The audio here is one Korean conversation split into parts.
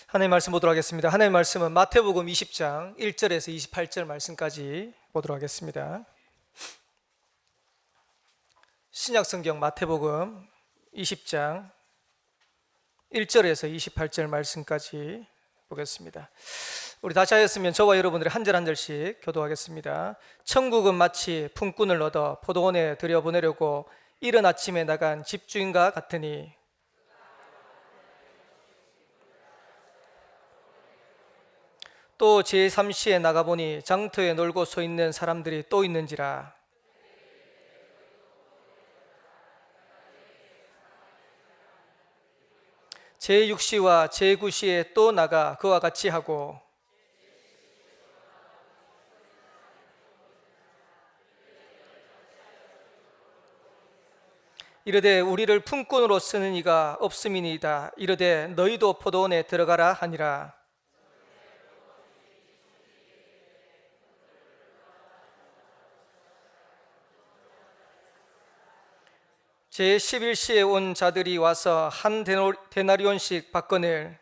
하나님 말씀 보도록 하겠습니다. 하나님 말씀은 마태복음 20장 1절에서 28절 말씀까지 보도록 하겠습니다. 신약성경 마태복음 20장 1절에서 28절 말씀까지 보겠습니다. 우리 다시 하였으면 저와 여러분들이 한 절 한 절씩 교도하겠습니다. 천국은 마치 품꾼을 얻어 포도원에 들여보내려고 이른 아침에 나간 집주인과 같으니 또 제3시에 나가보니 장터에 놀고 서 있는 사람들이 또 있는지라. 제6시와 제9시에 또 나가 그와 같이 하고 이르되 우리를 품꾼으로 쓰는 이가 없음이니이다. 이르되 너희도 포도원에 들어가라 하니라. 제11시에 온 자들이 와서 한 데나리온씩 받거늘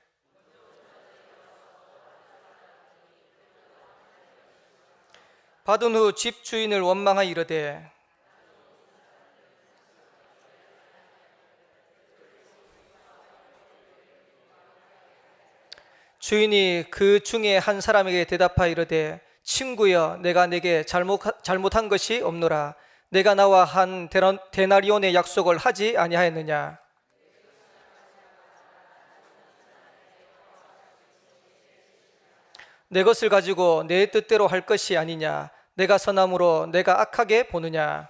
받은 후 집주인을 원망하여 이르되 주인이 그 중에 한 사람에게 대답하여 이르되 친구여, 내가 내게 잘못한 것이 없노라. 내가 나와 한 데나리온의 약속을 하지 아니하였느냐? 내 것을 가지고 내 뜻대로 할 것이 아니냐? 내가 선함으로 내가 악하게 보느냐?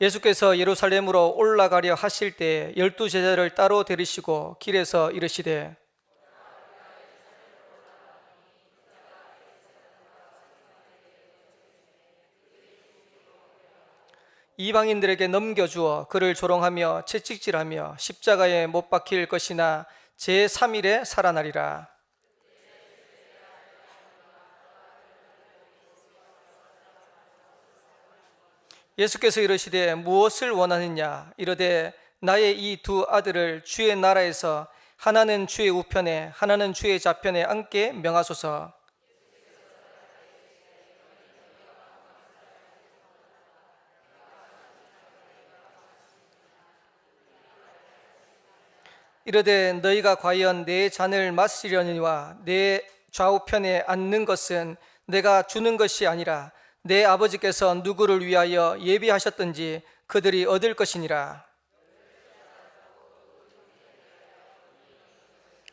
예수께서 예루살렘으로 올라가려 하실 때 12제자를 따로 데리시고 길에서 이르시되 이방인들에게 넘겨주어 그를 조롱하며 채찍질하며 십자가에 못 박힐 것이나 제3일에 살아나리라. 예수께서 이르시되 무엇을 원하느냐? 이르되 나의 이 두 아들을 주의 나라에서 하나는 주의 우편에 하나는 주의 좌편에 앉게 명하소서. 이르되 너희가 과연 내 잔을 마시려니와 내 좌우편에 앉는 것은 내가 주는 것이 아니라 내 아버지께서 누구를 위하여 예비하셨든지 그들이 얻을 것이니라.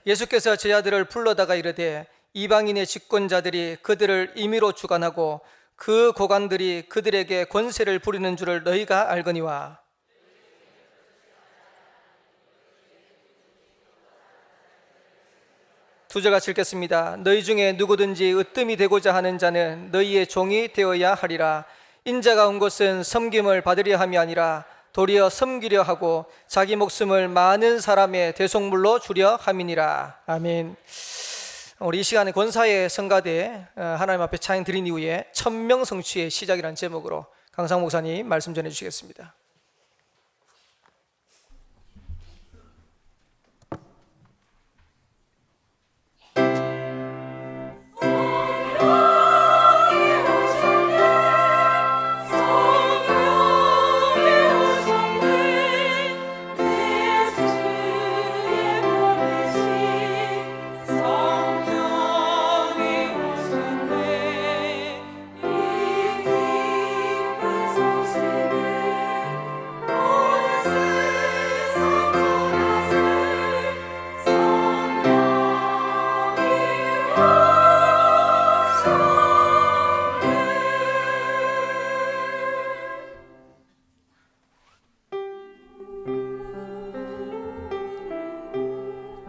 예수께서 제자들을 불러다가 이르되 이방인의 집권자들이 그들을 임의로 주관하고 그 고관들이 그들에게 권세를 부리는 줄을 너희가 알거니와. 두 절 같이 읽겠습니다. 너희 중에 누구든지 으뜸이 되고자 하는 자는 너희의 종이 되어야 하리라. 인자가 온 것은 섬김을 받으려 함이 아니라 도리어 섬기려 하고 자기 목숨을 많은 사람의 대속물로 주려 함이니라. 아멘. 우리 이 시간에 권사의 성가대 하나님 앞에 찬양 드린 이후에 천명 성취의 시작이라는 제목으로 강상 목사님 말씀 전해 주시겠습니다.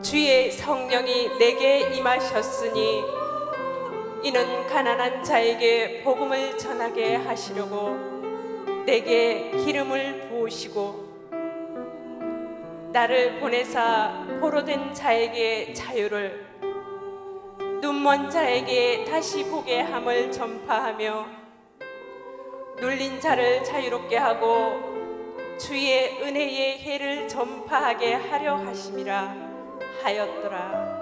주의 성령이 내게 임하셨으니 이는 가난한 자에게 복음을 전하게 하시려고 내게 기름을 부으시고 나를 보내사 포로된 자에게 자유를 눈먼 자에게 다시 보게 함을 전파하며 눌린 자를 자유롭게 하고 주의 은혜의 해를 전파하게 하려 하심이라 하였더라.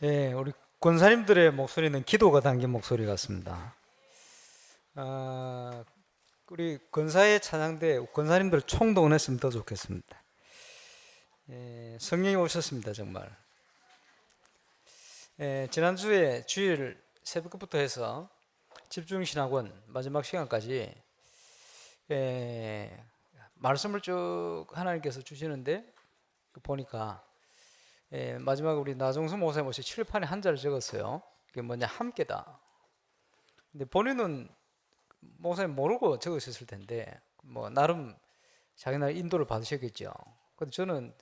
예, 우리 권사님들의 목소리는 기도가 담긴 목소리 같습니다. 우리 권사의 찬양대 권사님들 총동원했으면 더 좋겠습니다. 예, 성령이 오셨습니다, 정말. 예, 지난주에 주일 새벽부터 해서 집중신학원 마지막 시간까지 말씀을 쭉 하나님께서 주시는데 보니까 마지막에 우리 나정수 목사님 오시 칠판에 한자를 적었어요. 그게 뭐냐, 함께다. 근데 본인은 목사님 모르고 적으셨을 텐데 뭐 나름 자기 나라 인도를 받으셨겠죠. 근데 저는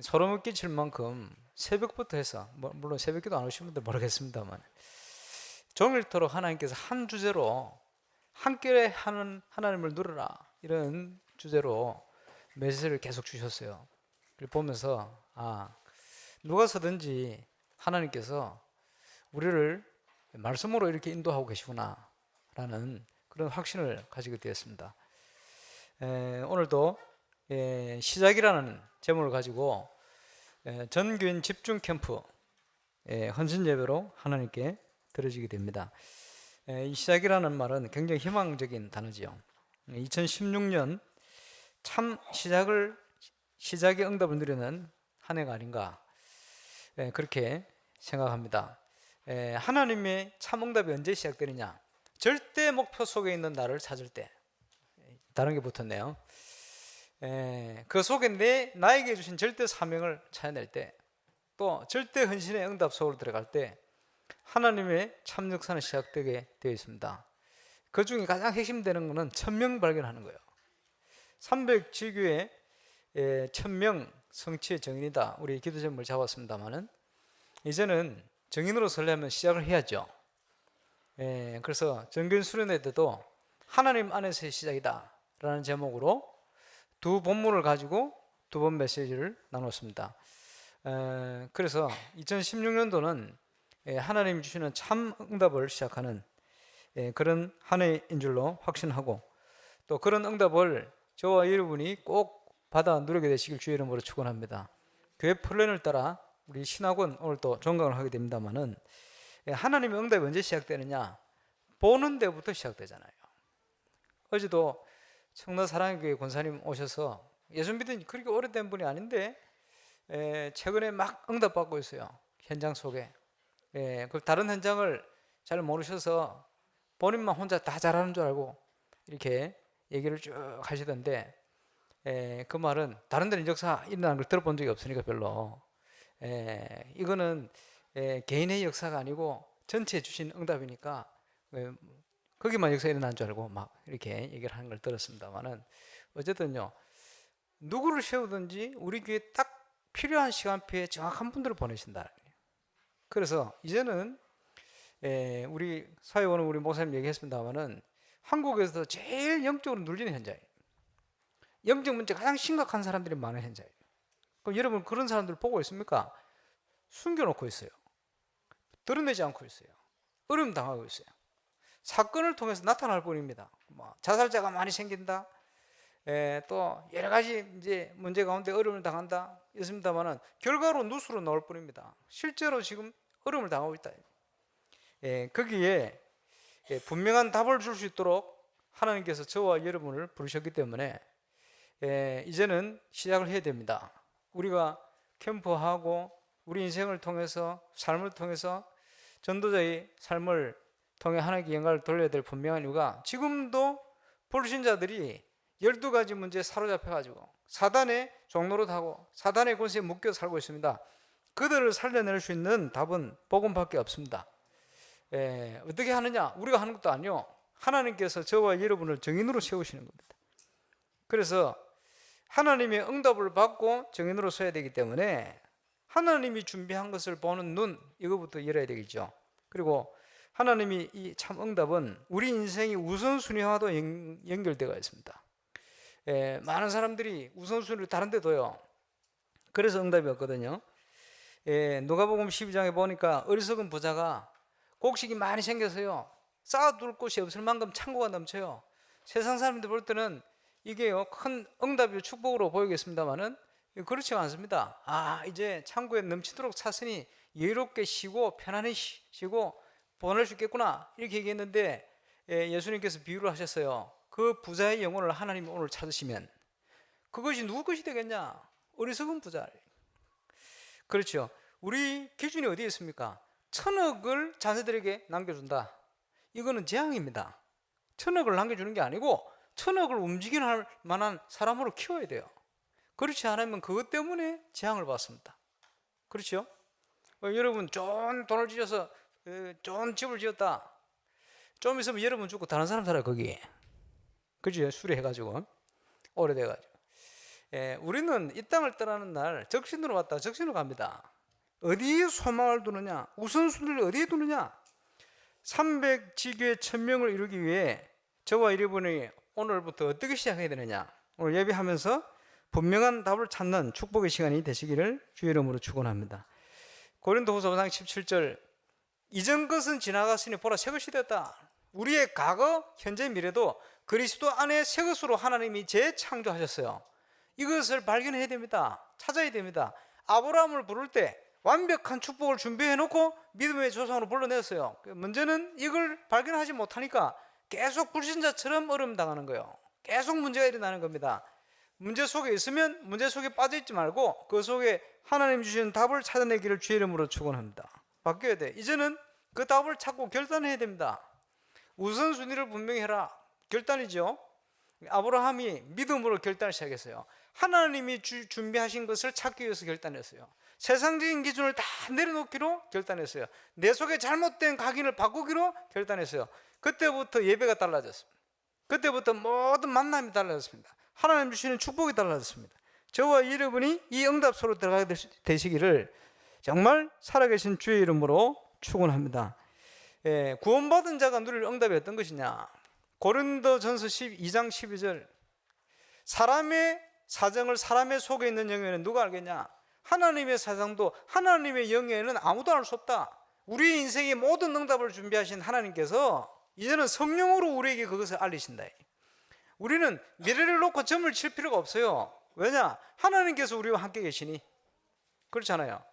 소름을 끼칠 만큼 새벽부터 해서 물론 새벽기도 안 오신 분들 모르겠습니다만 종일토록 하나님께서 한 주제로 함께 하는 하나님을 누려라 이런 주제로 메시지를 계속 주셨어요. 그걸 보면서 누가 서든지 하나님께서 우리를 말씀으로 이렇게 인도하고 계시구나 라는 그런 확신을 가지게 되었습니다. 오늘도 시작이라는 제목을 가지고 전교인 집중 캠프 헌신 예배로 하나님께 드려지게 됩니다. 이 시작이라는 말은 굉장히 희망적인 단어지요. 2016년 참 시작의 응답을 누리는 한 해가 아닌가 그렇게 생각합니다. 하나님의 참 응답이 언제 시작되느냐? 절대 목표 속에 있는 나를 찾을 때. 다른 게 붙었네요. 그 속에 나에게 주신 절대 사명을 찾아낼 때, 또 절대 헌신의 응답 속으로 들어갈 때 하나님의 참 역사는 시작되게 되어 있습니다. 그 중에 가장 핵심되는 것은 1000명 발견하는 거예요. 300지교의 1000명 성취의 정인이다. 우리 기도 제목을 잡았습니다만은 이제는 정인으로 설려면 시작을 해야죠. 그래서 정교인 수련회 때도 하나님 안에서의 시작이다 라는 제목으로 두 본문을 가지고 두 번 메시지를 나눴습니다. 그래서 2016년도는 하나님이 주시는 참 응답을 시작하는 그런 한 해인 줄로 확신하고, 또 그런 응답을 저와 여러분이 꼭 받아 누리게 되시길 주의 이름으로 축원합니다. 교회 플랜을 따라 우리 신학원 오늘 또 종강을 하게 됩니다만은 하나님의 응답이 언제 시작되느냐? 보는 데부터 시작되잖아요. 어제도 청라 사랑교회 권사님 오셔서 예수 믿은 지 그렇게 오래된 분이 아닌데 최근에 막 응답받고 있어요. 현장 속에. 그 다른 현장을 잘 모르셔서 본인만 혼자 다 잘하는 줄 알고 이렇게 얘기를 쭉 하시던데, 그 말은 다른 데는 역사 일어나는 걸 들어본 적이 없으니까 별로, 이거는 개인의 역사가 아니고 전체에 주신 응답이니까 거기만 역사 일어난 줄 알고 막 이렇게 얘기를 하는 걸 들었습니다만은, 어쨌든요, 누구를 세우든지 우리 교회에 딱 필요한 시간표에 정확한 분들을 보내신다. 그래서 이제는 우리 사회원은 우리 목사님 얘기했습니다만은 한국에서 제일 영적으로 눌리는 현장이에요. 영적 문제 가장 심각한 사람들이 많은 현장이에요. 그럼 여러분 그런 사람들 보고 있습니까? 숨겨놓고 있어요. 드러내지 않고 있어요. 어려움 당하고 있어요. 사건을 통해서 나타날 뿐입니다. 자살자가 많이 생긴다. 또 여러 가지 이제 문제 가운데 어려움을 당한다. 있습니다만은 결과로 뉴스로 나올 뿐입니다. 실제로 지금 어려움을 당하고 있다. 거기에 분명한 답을 줄 수 있도록 하나님께서 저와 여러분을 부르셨기 때문에 이제는 시작을 해야 됩니다. 우리가 캠프하고 우리 인생을 통해서, 삶을 통해서 전도자의 삶을 통해 하나님께 영광을 돌려야 될 분명한 이유가, 지금도 불신자들이 12가지 문제에 사로잡혀가지고 사단의 종로로 타고 사단의 권세에 묶여 살고 있습니다. 그들을 살려낼 수 있는 답은 복음밖에 없습니다. 어떻게 하느냐? 우리가 하는 것도 아니요, 하나님께서 저와 여러분을 정인으로 세우시는 겁니다. 그래서 하나님의 응답을 받고 정인으로 서야 되기 때문에 하나님이 준비한 것을 보는 눈, 이거부터 열어야 되겠죠. 그리고 하나님이 이 참 응답은 우리 인생이 우선순위와도 연결되어 있습니다. 많은 사람들이 우선순위를 다른 데 둬요. 그래서 응답이 없거든요. 누가복음 12장에 보니까 어리석은 부자가 곡식이 많이 생겨서요, 쌓아둘 곳이 없을 만큼 창고가 넘쳐요. 세상 사람들 볼 때는 이게요, 큰 응답이 축복으로 보이겠습니다만은 그렇지 않습니다. 이제 창고에 넘치도록 찼으니 여유롭게 쉬고 편안히 쉬고 보낼 수 있겠구나, 이렇게 얘기했는데 예수님께서 비유를 하셨어요. 그 부자의 영혼을 하나님이 오늘 찾으시면 그것이 누구 것이 되겠냐? 어리석은 부자. 그렇죠. 우리 기준이 어디에 있습니까? 1000억을 자녀들에게 남겨준다. 이거는 재앙입니다. 1000억을 남겨주는 게 아니고 1000억을 움직일 만한 사람으로 키워야 돼요. 그렇지 않으면 그것 때문에 재앙을 받습니다. 그렇죠? 여러분 좋은 돈을 지어서 좋은 집을 지었다. 좀 있으면 여러분 죽고 다른 사람 살아요 거기. 그죠? 수리해가지고 오래돼가지고. 우리는 이 땅을 떠나는 날 적신으로 왔다 적신으로 갑니다. 어디에 소망을 두느냐, 우선순위를 어디에 두느냐. 300지교의 1000명을 이루기 위해 저와 여러분이 오늘부터 어떻게 시작해야 되느냐, 오늘 예배하면서 분명한 답을 찾는 축복의 시간이 되시기를 주의 이름으로 축원합니다. 고린도후서 5장 17절, 이전 것은 지나갔으니 보라 새 것이 되었다. 우리의 과거, 현재, 미래도 그리스도 안에 새 것으로 하나님이 재창조하셨어요. 이것을 발견해야 됩니다. 찾아야 됩니다. 아브라함을 부를 때 완벽한 축복을 준비해 놓고 믿음의 조상으로 불러냈어요. 문제는 이걸 발견하지 못하니까 계속 불신자처럼 어려움 당하는 거예요. 계속 문제가 일어나는 겁니다. 문제 속에 있으면 문제 속에 빠져 있지 말고 그 속에 하나님 주시는 답을 찾아내기를 주의 이름으로 축원합니다. 바뀌어야 돼. 이제는 그 답을 찾고 결단해야 됩니다. 우선순위를 분명히 해라. 결단이죠. 아브라함이 믿음으로 결단을 시작했어요. 하나님이 준비하신 것을 찾기 위해서 결단했어요. 세상적인 기준을 다 내려놓기로 결단했어요. 내 속에 잘못된 각인을 바꾸기로 결단했어요. 그때부터 예배가 달라졌습니다. 그때부터 모든 만남이 달라졌습니다. 하나님 주시는 축복이 달라졌습니다. 저와 여러분이 이 응답소로 들어가게 되시기를 정말 살아계신 주의 이름으로 축원합니다. 구원받은 자가 누릴 응답이 어떤 것이냐. 고린도전서 12장 12절, 사람의 사정을 사람의 속에 있는 영에는 누가 알겠냐. 하나님의 사정도 하나님의 영에는 아무도 알 수 없다. 우리의 인생의 모든 응답을 준비하신 하나님께서 이제는 성령으로 우리에게 그것을 알리신다. 우리는 미래를 놓고 점을 칠 필요가 없어요. 왜냐? 하나님께서 우리와 함께 계시니. 그렇잖아요.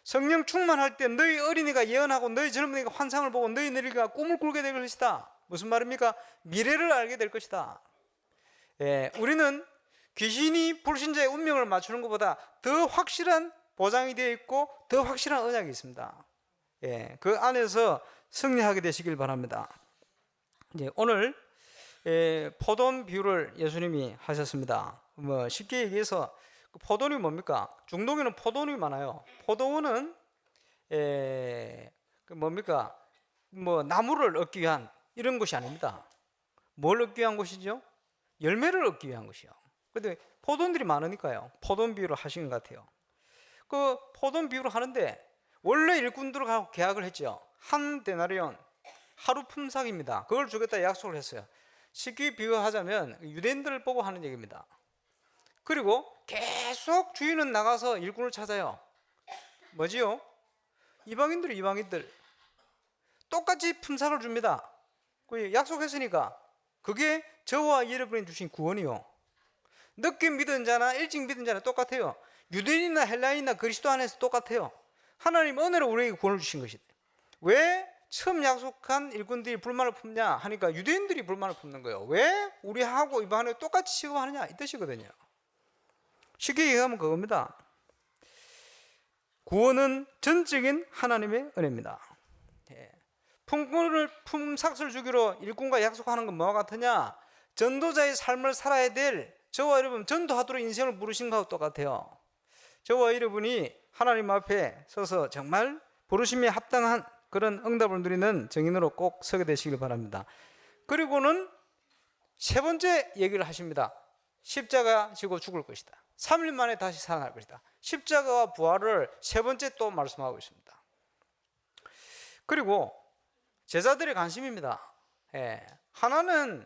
성령 충만할 때 너희 어린이가 예언하고 너희 젊은이가 환상을 보고 너희 너희가 꿈을 꾸게 될 것이다. 무슨 말입니까? 미래를 알게 될 것이다. 우리는 귀신이 불신자의 운명을 맞추는 것보다 더 확실한 보장이 되어 있고 더 확실한 언약이 있습니다. 그 안에서 승리하게 되시길 바랍니다. 이제 오늘 포도원 비유를 예수님이 하셨습니다. 쉽게 얘기해서 포도원이 뭡니까? 중동에는 포도원이 많아요. 포도원은 뭡니까? 나무를 얻기 위한 이런 것이 아닙니다. 뭘 얻기 위한 것이죠? 열매를 얻기 위한 것이요. 그런데 포도원들이 많으니까요. 포도원 비유를 하신 것 같아요. 그 포도원 비유를 하는데 원래 일꾼들하고 계약을 했죠. 한 데나리온, 하루 품삯입니다. 그걸 주겠다 약속을 했어요. 쉽게 비유하자면 유대인들을 보고 하는 얘기입니다. 그리고 계속 주인은 나가서 일꾼을 찾아요. 뭐지요? 이방인들 똑같이 품삯을 줍니다. 약속했으니까 그게 저와 여러분이 주신 구원이요. 늦게 믿은 자나 일찍 믿은 자나 똑같아요. 유대인이나 헬라인이나 그리스도 안에서 똑같아요. 하나님 은혜로 우리에게 구원을 주신 것이다. 왜 처음 약속한 일꾼들이 불만을 품냐 하니까 유대인들이 불만을 품는 거예요. 왜 우리하고 이방인을 똑같이 취급하느냐 이 뜻이거든요. 쉽게 얘기하면 그겁니다. 구원은 전적인 하나님의 은혜입니다. 품삯을 주기로 일꾼과 약속하는 건 뭐와 같으냐? 전도자의 삶을 살아야 될 저와 여러분 전도하도록 인생을 부르신 것과 똑같아요. 저와 여러분이 하나님 앞에 서서 정말 부르심에 합당한 그런 응답을 누리는 증인으로 꼭 서게 되시길 바랍니다. 그리고는 세 번째 얘기를 하십니다. 십자가 지고 죽을 것이다. 3일 만에 다시 살아날 것이다. 십자가와 부활을 세 번째 또 말씀하고 있습니다. 그리고 제자들의 관심입니다. 하나는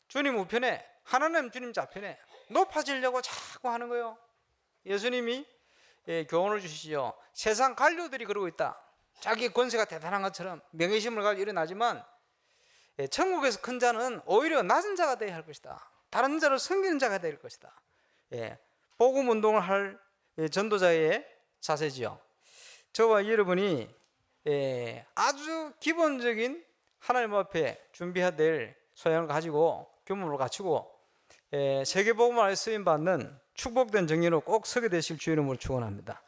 주님 우편에, 하나는 주님 좌편에 높아지려고 자꾸 하는 거예요. 예수님이 교훈을 주시죠. 세상 관료들이 그러고 있다. 자기 권세가 대단한 것처럼 명예심을 가지고 일어나지만 천국에서 큰 자는 오히려 낮은 자가 되어야 할 것이다. 다른 자를 섬기는 자가 될 것이다. 복음 운동을 할 전도자의 자세지요. 저와 여러분이 아주 기본적인 하나님 앞에 준비해야 될 소양을 가지고 교문을 갖추고 세계복음화에 쓰임받는 축복된 정의로 꼭 서게 되실 주의 이름으로 축원합니다.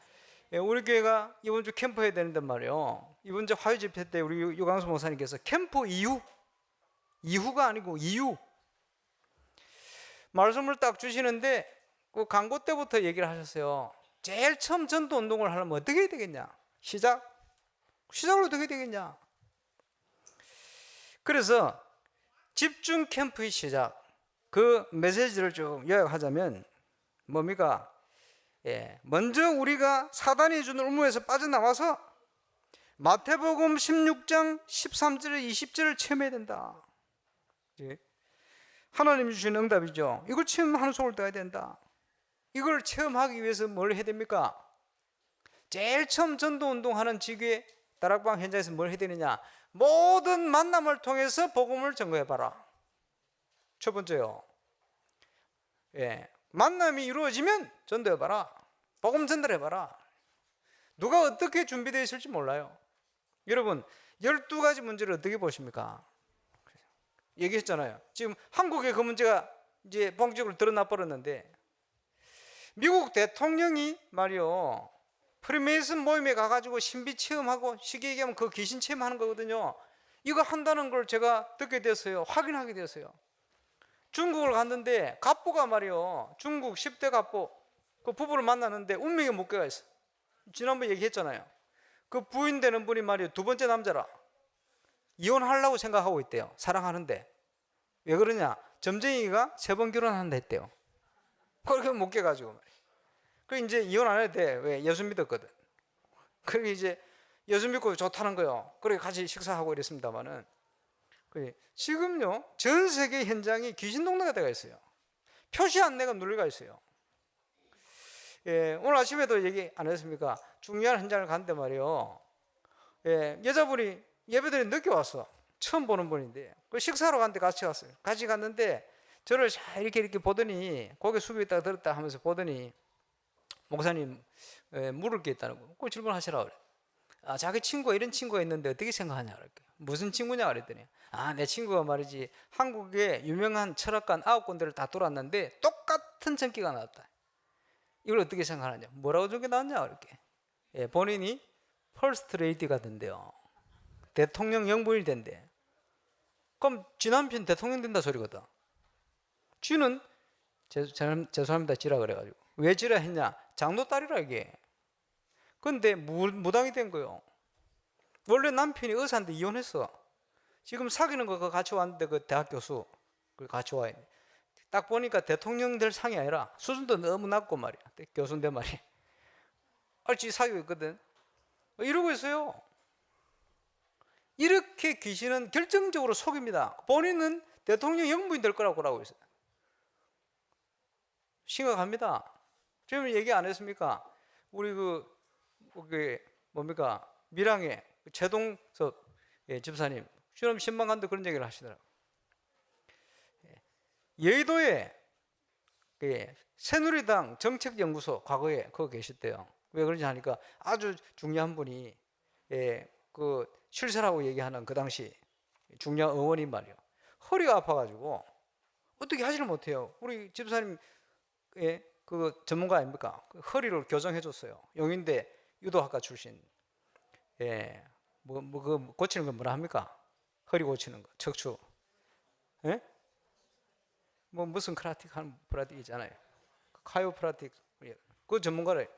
우리 교회가 이번 주 캠프 해야 되는데 말이에요. 이번 주 화요 집회 때 우리 유광수 목사님께서 캠프 이후가 아니고 이유 말씀을 딱 주시는데 그 광고 때부터 얘기를 하셨어요. 제일 처음 전도 운동을 하려면 어떻게 해야 되겠냐? 시작을 어떻게 해야 되겠냐? 그래서 집중 캠프의 시작, 그 메시지를 쭉 요약하자면 뭡니까? 먼저 우리가 사단이 주는 음모에서 빠져나와서 마태복음 16장 13절 20절을 체험해야 된다. 하나님이 주신 응답이죠. 이걸 체험하는 속을 떠야 된다. 이걸 체험하기 위해서 뭘 해야 됩니까? 제일 처음 전도운동하는 지교회 다락방 현장에서 뭘 해야 되느냐? 모든 만남을 통해서 복음을 전거해봐라. 첫 번째요. 만남이 이루어지면 전도해봐라. 복음 전달해봐라. 누가 어떻게 준비되어 있을지 몰라요. 여러분 12가지 문제를 어떻게 보십니까? 얘기했잖아요. 지금 한국에 그 문제가 이제 본격적으로 드러나 버렸는데, 미국 대통령이 말이요, 프리메이슨 모임에 가가지고 신비 체험하고 쉽게 얘기하면 그 귀신 체험하는 거거든요. 이거 한다는 걸 제가 듣게 됐어요. 확인하게 됐어요. 중국을 갔는데 갑부가 말이요, 중국 10대 갑부 그 부부를 만났는데 운명의 목회가 있어. 지난번 얘기했잖아요. 그 부인 되는 분이 말이요, 두 번째 남자라. 이혼하려고 생각하고 있대요. 사랑하는데. 왜 그러냐? 점쟁이가 3번 결혼한다 했대요. 그렇게 못 깨가지고 말이에요. 그래 이제 이혼 안 해도 돼. 왜? 예수 믿었거든. 그렇게 이제 예수 믿고 좋다는 거요. 그래 같이 식사하고 이랬습니다만은, 지금요 전 세계 현장이 귀신 동네가 돼가 있어요. 표시 안내가 눌려가 있어요. 오늘 아침에도 얘기 안 했습니까? 중요한 현장을 갔는데 말이요, 여자분이 예배드리 늦게 왔어. 처음 보는 분인데 그 식사하러 갔는데 같이 갔어요. 같이 갔는데 저를 잘 이렇게 보더니, 고개 숙여 있다가 들었다 하면서 보더니, 목사님 물을 게 있다는 거. 그걸 질문하시라고 그래. 자기 친구가 이런 친구가 있는데 어떻게 생각하냐 그랬게. 무슨 친구냐 그랬더니, 내 친구가 말이지 한국의 유명한 철학관 9군데를 다 돌았는데 똑같은 전기가 나왔다. 이걸 어떻게 생각하느냐. 뭐라고 적게 나왔냐 그렇게. 본인이 퍼스트 레이디가 된대요. 대통령 영부인이 된대. 그럼 지 남편 대통령 된다 소리거든. 쥐는 죄송합니다 지라 그래가지고. 왜 지라 했냐? 장로 딸이라 이게. 근데 무당이 된 거요. 원래 남편이 의사인데 이혼했어. 지금 사귀는 거 같이 왔는데 그 대학 교수 같이 와 있네. 딱 보니까 대통령 될 상이 아니라 수준도 너무 낮고 말이야. 교수인데 말이야. 알지 사귀고 있거든. 이러고 있어요. 이렇게 귀신은 결정적으로 속입니다. 본인은 대통령 영부인 될 거라고 하고 있어요. 심각합니다. 지금 얘기 안 했습니까? 우리 뭡니까? 밀양의 최동섭 집사님, 주름 신방관도 그런 얘기를 하시더라고요. 여의도에 새누리당 정책연구소 과거에 그거 계셨대요. 왜 그런지 하니까 아주 중요한 분이 그 실세라고 얘기하는 그 당시 중요한 의원이 말이요, 허리가 아파가지고 어떻게 하지를 못해요. 우리 집사님 그 전문가 아닙니까? 그 허리를 교정해 줬어요. 용인대 유도학과 출신. 그 고치는 건 뭐라 합니까? 허리 고치는 거, 척추. 무슨 크라틱 하는 프라틱 있잖아요. 카이오프라틱. 그 전문가를,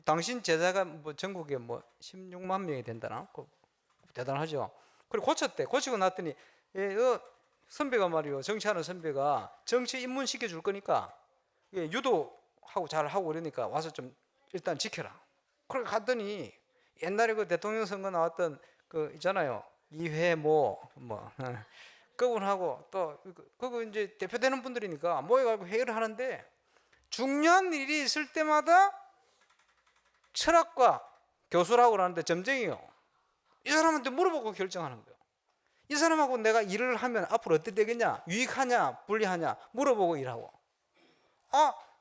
당신 제자가 전국에 16만 명이 된다나? 대단하죠. 그리고 고쳤대. 고치고 났더니 선배가 말이요, 정치하는 선배가 정치 입문시켜 줄 거니까 유도하고 잘 하고 그러니까 와서 좀 일단 지켜라. 그렇게 갔더니 옛날에 그 대통령 선거 나왔던 그 있잖아요, 이회 그분하고 또 그거 이제 대표되는 분들이니까 모여가지고 회의를 하는데, 중요한 일이 있을 때마다 철학과 교수라고 하는데 점쟁이요, 이 사람한테 물어보고 결정하는 거예요. 이 사람하고 내가 일을 하면 앞으로 어떻게 되겠냐, 유익하냐 불리하냐 물어보고 일하고.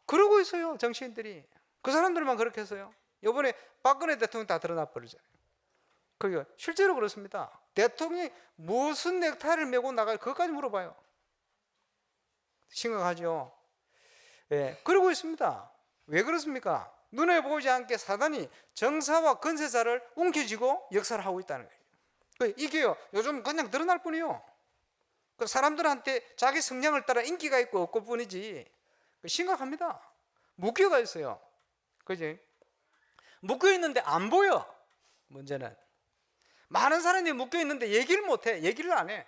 그러고 있어요 정치인들이. 그 사람들만 그렇게 했어요. 이번에 박근혜 대통령 다 드러나 버리잖아요. 그게 실제로 그렇습니다. 대통령이 무슨 넥타이를 메고 나가요, 그것까지 물어봐요. 심각하죠. 그러고 있습니다. 왜 그렇습니까? 눈에 보이지 않게 사단이 정사와 건세자를 움켜쥐고 역사를 하고 있다는 거예요. 이게요 요즘 그냥 드러날 뿐이요. 그 사람들한테 자기 성향을 따라 인기가 있고 없고 뿐이지. 심각합니다. 묶여가 있어요. 그지? 묶여 있는데 안 보여. 문제는 많은 사람이 묶여 있는데 얘기를 못 해. 얘기를 안 해.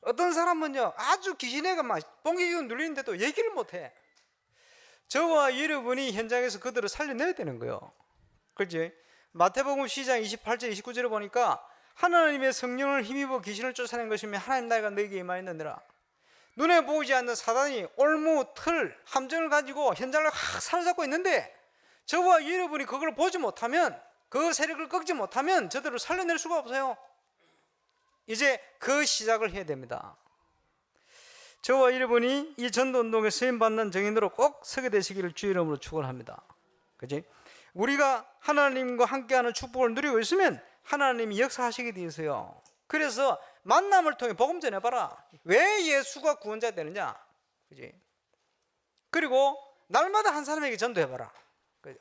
어떤 사람은요 아주 귀신애가 막 뽕기기운 눌리는데도 얘기를 못해. 저와 여러분이 현장에서 그들을 살려내야 되는 거예요. 그렇지? 마태복음 10장 28절 29절에 보니까 하나님의 성령을 힘입어 귀신을 쫓아낸 것이며 하나님 나라가 너에게 임하였느니라. 눈에 보이지 않는 사단이 올무, 틀, 함정을 가지고 현장을 사로잡고 있는데 저와 여러분이 그걸 보지 못하면, 그 세력을 꺾지 못하면 저들을 살려낼 수가 없어요. 이제 그 시작을 해야 됩니다. 저와 여러분이 이 전도운동에 쓰임받는 정인으로 꼭 서게 되시기를 주의 이름으로 축원합니다. 그렇지? 우리가 하나님과 함께하는 축복을 누리고 있으면 하나님이 역사하시게 되어 있어요. 그래서 만남을 통해 복음 전해봐라. 왜 예수가 구원자 되느냐? 그렇지? 그리고 날마다 한 사람에게 전도해봐라.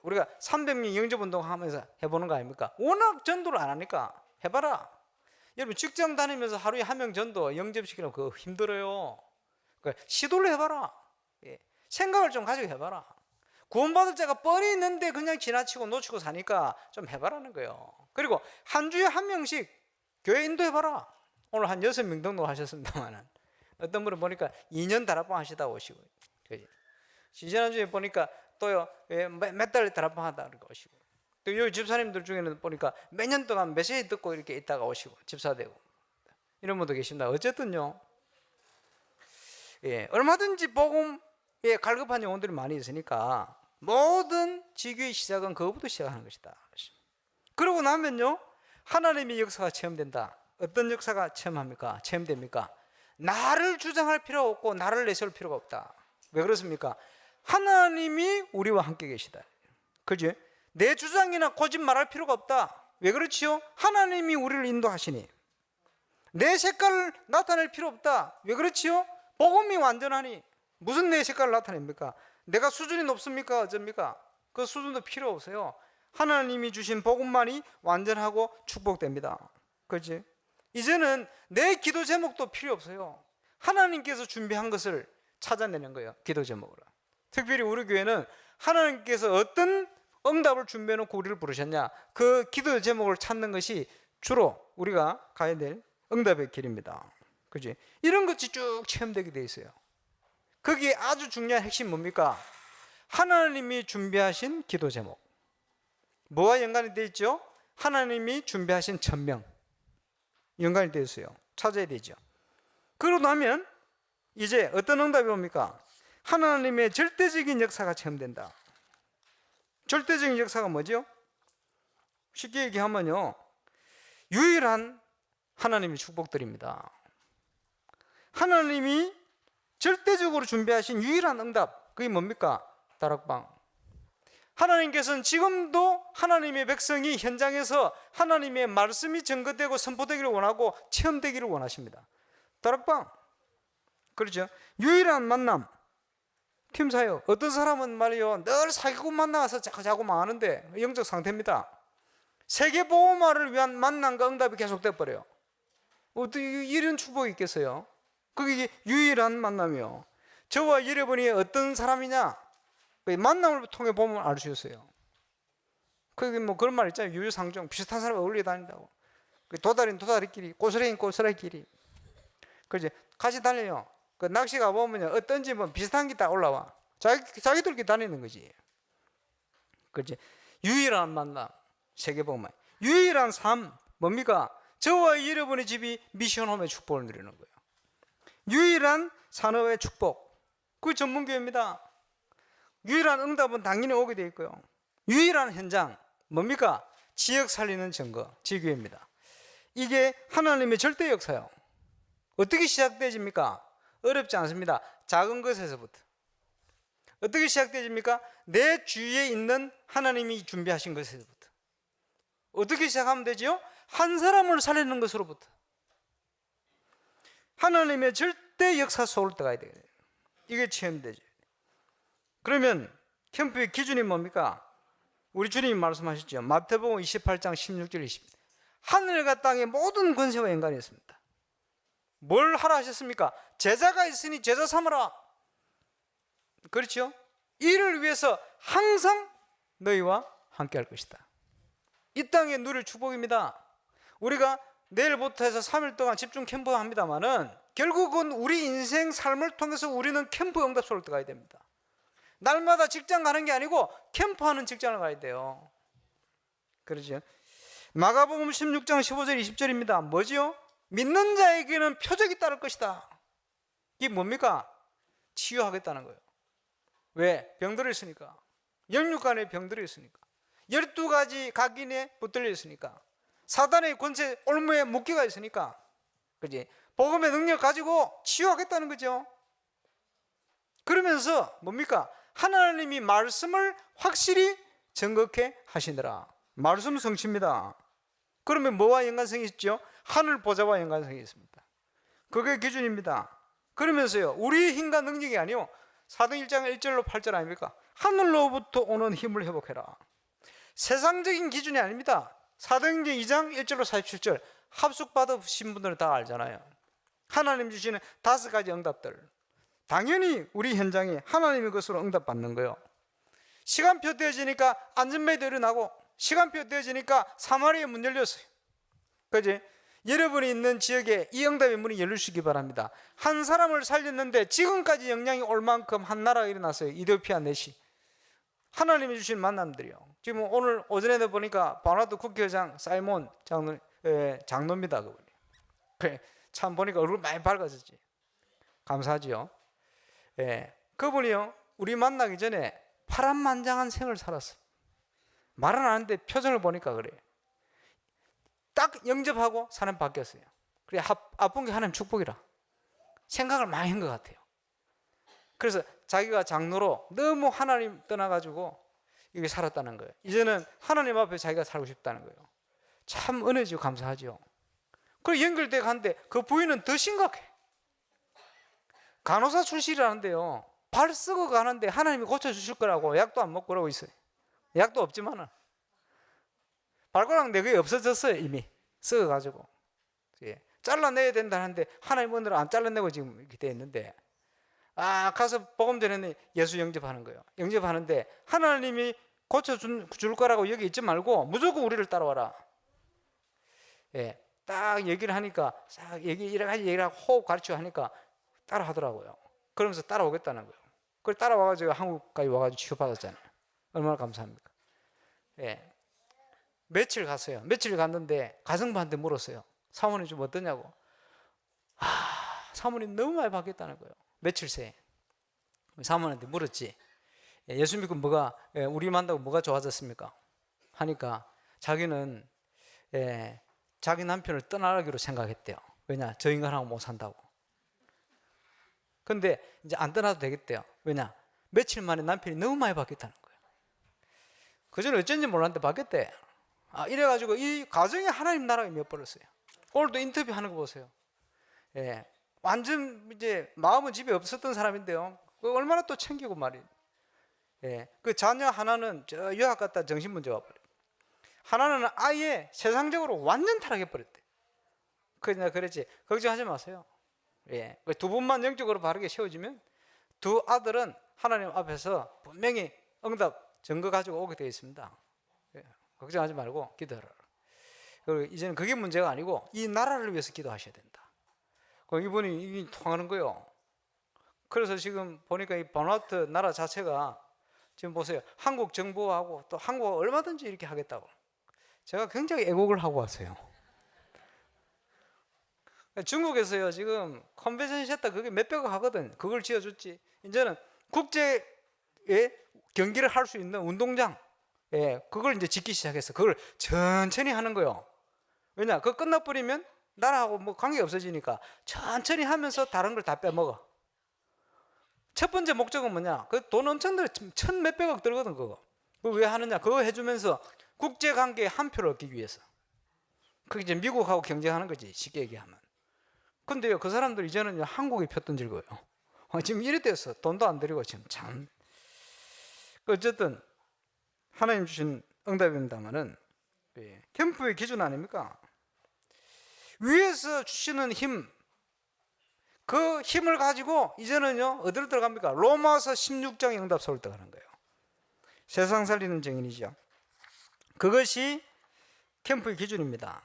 우리가 300명 영접운동 하면서 해보는 거 아닙니까? 워낙 전도를 안 하니까 해봐라. 여러분 직장 다니면서 하루에 한 명 전도 영접시키는 거 힘들어요. 그러니까 시도를 해봐라. 생각을 좀 가지고 해봐라. 구원받을 자가 뻔히 있는데 그냥 지나치고 놓치고 사니까 좀 해봐라는 거예요. 그리고 한 주에 한 명씩 교회 인도해봐라. 오늘 한 6명 정도 하셨습니다만 어떤 분은 보니까 2년 다락방 하시다 오시고, 지난주에 보니까 또요 몇 달 다락방 하다 이렇게 오시고, 또 여기 집사님들 중에는 보니까 몇 년 동안 메시지 듣고 이렇게 있다가 오시고 집사 되고 이런 분도 계십니다. 어쨌든요, 얼마든지 복음에 갈급한 영혼들이 많이 있으니까 모든 지교의 시작은 그것부터 시작하는 것이다. 그러고 나면요 하나님의 역사가 체험된다. 어떤 역사가 체험됩니까? 나를 주장할 필요가 없고 나를 내세울 필요가 없다. 왜 그렇습니까? 하나님이 우리와 함께 계시다. 그죠? 내 주장이나 거짓말할 필요가 없다. 왜 그렇지요? 하나님이 우리를 인도하시니. 내 색깔을 나타낼 필요 없다. 왜 그렇지요? 복음이 완전하니. 무슨 내 색깔을 나타냅니까? 내가 수준이 높습니까? 어쩝니까? 그 수준도 필요 없어요. 하나님이 주신 복음만이 완전하고 축복됩니다. 그렇지? 이제는 내 기도 제목도 필요 없어요. 하나님께서 준비한 것을 찾아내는 거예요. 기도 제목으로. 특별히 우리 교회는 하나님께서 어떤 응답을 준비해 놓고 우리를 부르셨냐, 그 기도 제목을 찾는 것이 주로 우리가 가야 될 응답의 길입니다. 그렇지? 이런 것이 쭉 체험되게 돼 있어요. 거기에 아주 중요한 핵심 뭡니까? 하나님이 준비하신 기도 제목. 뭐와 연관이 되어 있죠? 하나님이 준비하신 천명 연관이 되어 있어요. 찾아야 되죠. 그러고 나면 이제 어떤 응답이 옵니까? 하나님의 절대적인 역사가 체험된다. 절대적인 역사가 뭐죠? 쉽게 얘기하면요, 유일한 하나님의 축복들입니다. 하나님이 절대적으로 준비하신 유일한 응답, 그게 뭡니까? 다락방. 하나님께서는 지금도 하나님의 백성이 현장에서 하나님의 말씀이 증거되고 선포되기를 원하고 체험되기를 원하십니다. 다락방. 그렇죠? 유일한 만남. 팀 사역. 어떤 사람은 말이요, 늘 사기꾼 만나서 자꾸 망하는데 영적 상태입니다. 세계 보호마를 위한 만남과 응답이 계속돼 버려요. 어떻게 이런 축복이 있겠어요? 그게 유일한 만남이요. 저와 여러분이 어떤 사람이냐, 만남을 통해 보면 알 수 있어요. 그게 뭐 그런 말 있잖아요. 유유상종, 비슷한 사람이 어울려 다닌다고. 도다리는 도다리끼리, 꼬스레인 꼬스레끼리. 그렇지? 같이 다녀요. 그 낚시 가보면 어떤지 뭐 비슷한 게 딱 올라와. 자기들끼리 다니는 거지. 그렇지? 유일한 만남, 세계복음만. 유일한 삶, 뭡니까? 저와 여러분의 집이 미션홈의 축복을 누리는 거예요. 유일한 산업의 축복, 그 전문교회입니다. 유일한 응답은 당연히 오게 돼 있고요. 유일한 현장, 뭡니까? 지역 살리는 증거, 지교회입니다. 이게 하나님의 절대 역사예요. 어떻게 시작되집니까? 어렵지 않습니다. 작은 것에서부터. 어떻게 시작되집니까? 내 주위에 있는 하나님이 준비하신 것에서부터. 어떻게 시작하면 되지요? 한 사람을 살리는 것으로부터. 하나님의 절대 역사 속으로 들어가야 돼요. 이게 체험되죠. 그러면 캠프의 기준이 뭡니까? 우리 주님이 말씀하셨죠. 마태복음 28장 16절 20. 하늘과 땅의 모든 권세와 연관이 있습니다. 뭘 하라 하셨습니까? 제자가 있으니 제자 삼으라. 그렇죠? 이를 위해서 항상 너희와 함께 할 것이다. 이 땅에 누릴 축복입니다. 우리가 내일부터 해서 3일 동안 집중 캠프 합니다만은 결국은 우리 인생 삶을 통해서 우리는 캠프 응답소를 가야 됩니다. 날마다 직장 가는 게 아니고 캠프하는 직장을 가야 돼요. 그러죠? 마가복음 16장 15절 20절입니다. 뭐지요? 믿는 자에게는 표적이 따를 것이다. 이게 뭡니까? 치유하겠다는 거예요. 왜? 병들어 있으니까. 영육간에 병들어 있으니까. 12가지 각인에 붙들려 있으니까. 사단의 권세 올무에 묶여가 있으니까. 그지? 복음의 능력 가지고 치유하겠다는 거죠. 그러면서 뭡니까? 하나님이 말씀을 확실히 정확히 하시느라. 말씀 성취입니다. 그러면 뭐와 연관성이 있죠? 하늘 보좌와 연관성이 있습니다. 그게 기준입니다. 그러면서요, 우리의 힘과 능력이 아니요, 사도행 1장 1절로 8절 아닙니까? 하늘로부터 오는 힘을 회복해라. 세상적인 기준이 아닙니다. 사도행전 2장 1절로 47절 합숙받으신 분들은 다 알잖아요. 하나님 주시는 5가지 응답들, 당연히 우리 현장에 하나님의 것으로 응답받는 거예요. 시간표 되어지니까 안전벨트 일어나고, 시간표 되어지니까 사마리아의 문 열렸어요. 그지? 여러분이 있는 지역에 이 응답의 문이 열리시기 바랍니다. 한 사람을 살렸는데 지금까지 영향이 올 만큼 한 나라가 일어났어요. 이디오피아 내시. 하나님이 주신 만남들이요. 지금 오늘 오전에도 보니까 바나도 국회의장 사이몬 장로입니다. 그분이. 그래, 참 보니까 얼굴 많이 밝아졌지. 감사하지요. 예, 그분이요, 우리 만나기 전에 파란만장한 생을 살았어. 말은 안 하는데 표정을 보니까 그래. 딱 영접하고 사람 바뀌었어요. 그래, 아픈 게 하나님 축복이라 생각을 많이 한 것 같아요. 그래서 자기가 장로로 너무 하나님 떠나가지고 이게 살았다는 거예요. 이제는 하나님 앞에 자기가 살고 싶다는 거예요. 참 은혜지요. 감사하죠. 그리고 연결돼 가는데 그 부인은 더 심각해. 간호사 출신이라는데요, 발 쓰고 가는데 하나님이 고쳐주실 거라고 약도 안 먹고 그러고 있어요. 약도 없지만은 발가락 4개 없어졌어요. 이미 썩어가지고. 예. 잘라내야 된다는데 하나님 오늘 안 잘라내고 지금 이렇게 돼 있는데, 가서 복음 전에는 예수 영접하는 거예요. 영접하는데 하나님이 고쳐줄 거라고 여기 있지 말고 무조건 우리를 따라와라. 예. 딱 얘기를 하니까 싹 여러 가지 얘기를 하고 호흡 가르쳐 하니까 따라 하더라고요. 그러면서 따라오겠다는 거예요. 그걸 따라와가지고 한국까지 와가지고 치유받았잖아요. 얼마나 감사합니까? 예. 며칠 갔어요. 며칠 갔는데 가정부한테 물었어요. 사모님 좀 어떠냐고. 사모님 너무 많이 바뀌었다는 거예요. 며칠 새. 사모님한테 물었지. 예수 믿고 우리 만나고 뭐가 좋아졌습니까? 하니까 자기는 자기 남편을 떠나기로 생각했대요. 왜냐? 저 인간하고 못 산다고. 근데 이제 안 떠나도 되겠대요. 왜냐? 며칠 만에 남편이 너무 많이 바뀌었다는 거예요. 그전에 어쩐지 몰랐는데 바뀌었대. 이래가지고 이 가정이 하나님 나라가 맺어버렸어요. 오늘도 인터뷰 하는 거 보세요. 예, 완전 이제 마음은 집에 없었던 사람인데요. 얼마나 또 챙기고 말이에요. 예, 그 자녀 하나는 저 유학 갔다 정신문제 와버려. 하나는 아예 세상적으로 완전 타락해버렸대. 그래서 내가 그랬지, 걱정하지 마세요. 예, 그 2분만 영적으로 바르게 세워지면 2 아들은 하나님 앞에서 분명히 응답 증거 가지고 오게 되어 있습니다. 예, 걱정하지 말고 기도하라. 그리고 이제는 그게 문제가 아니고 이 나라를 위해서 기도하셔야 된다. 이분이 이게 통하는 거예요. 그래서 지금 보니까 이 바누아투 나라 자체가 지금 보세요. 한국 정부하고 또 한국과 얼마든지 이렇게 하겠다고. 제가 굉장히 애국을 하고 왔어요. 중국에서요, 지금 컨벤션 센터 그게 몇백억 하거든. 그걸 지어줬지. 이제는 국제에 경기를 할 수 있는 운동장, 그걸 이제 짓기 시작했어. 그걸 천천히 하는 거예요. 왜냐? 그거 끝나버리면 나라하고 뭐 관계 없어지니까 천천히 하면서 다른 걸 다 빼먹어. 첫 번째 목적은 뭐냐? 그 돈 엄청 들어. 1,몇백억 들거든, 그거. 그거 왜 하느냐? 그거 해주면서 국제관계에 한 표를 얻기 위해서. 그게 이제 미국하고 경쟁하는 거지, 쉽게 얘기하면. 근데요, 그 사람들 이제는 한국에 표 던질 거예요. 지금 이래 됐어. 돈도 안 들이고 지금 참. 어쨌든 하나님 주신 응답입니다만은 캠프의 기준 아닙니까? 위에서 주시는 힘, 그 힘을 가지고 이제는요 어디로 들어갑니까? 로마서 16장 응답소를 들어가는 거예요. 세상 살리는 증인이죠. 그것이 캠프의 기준입니다.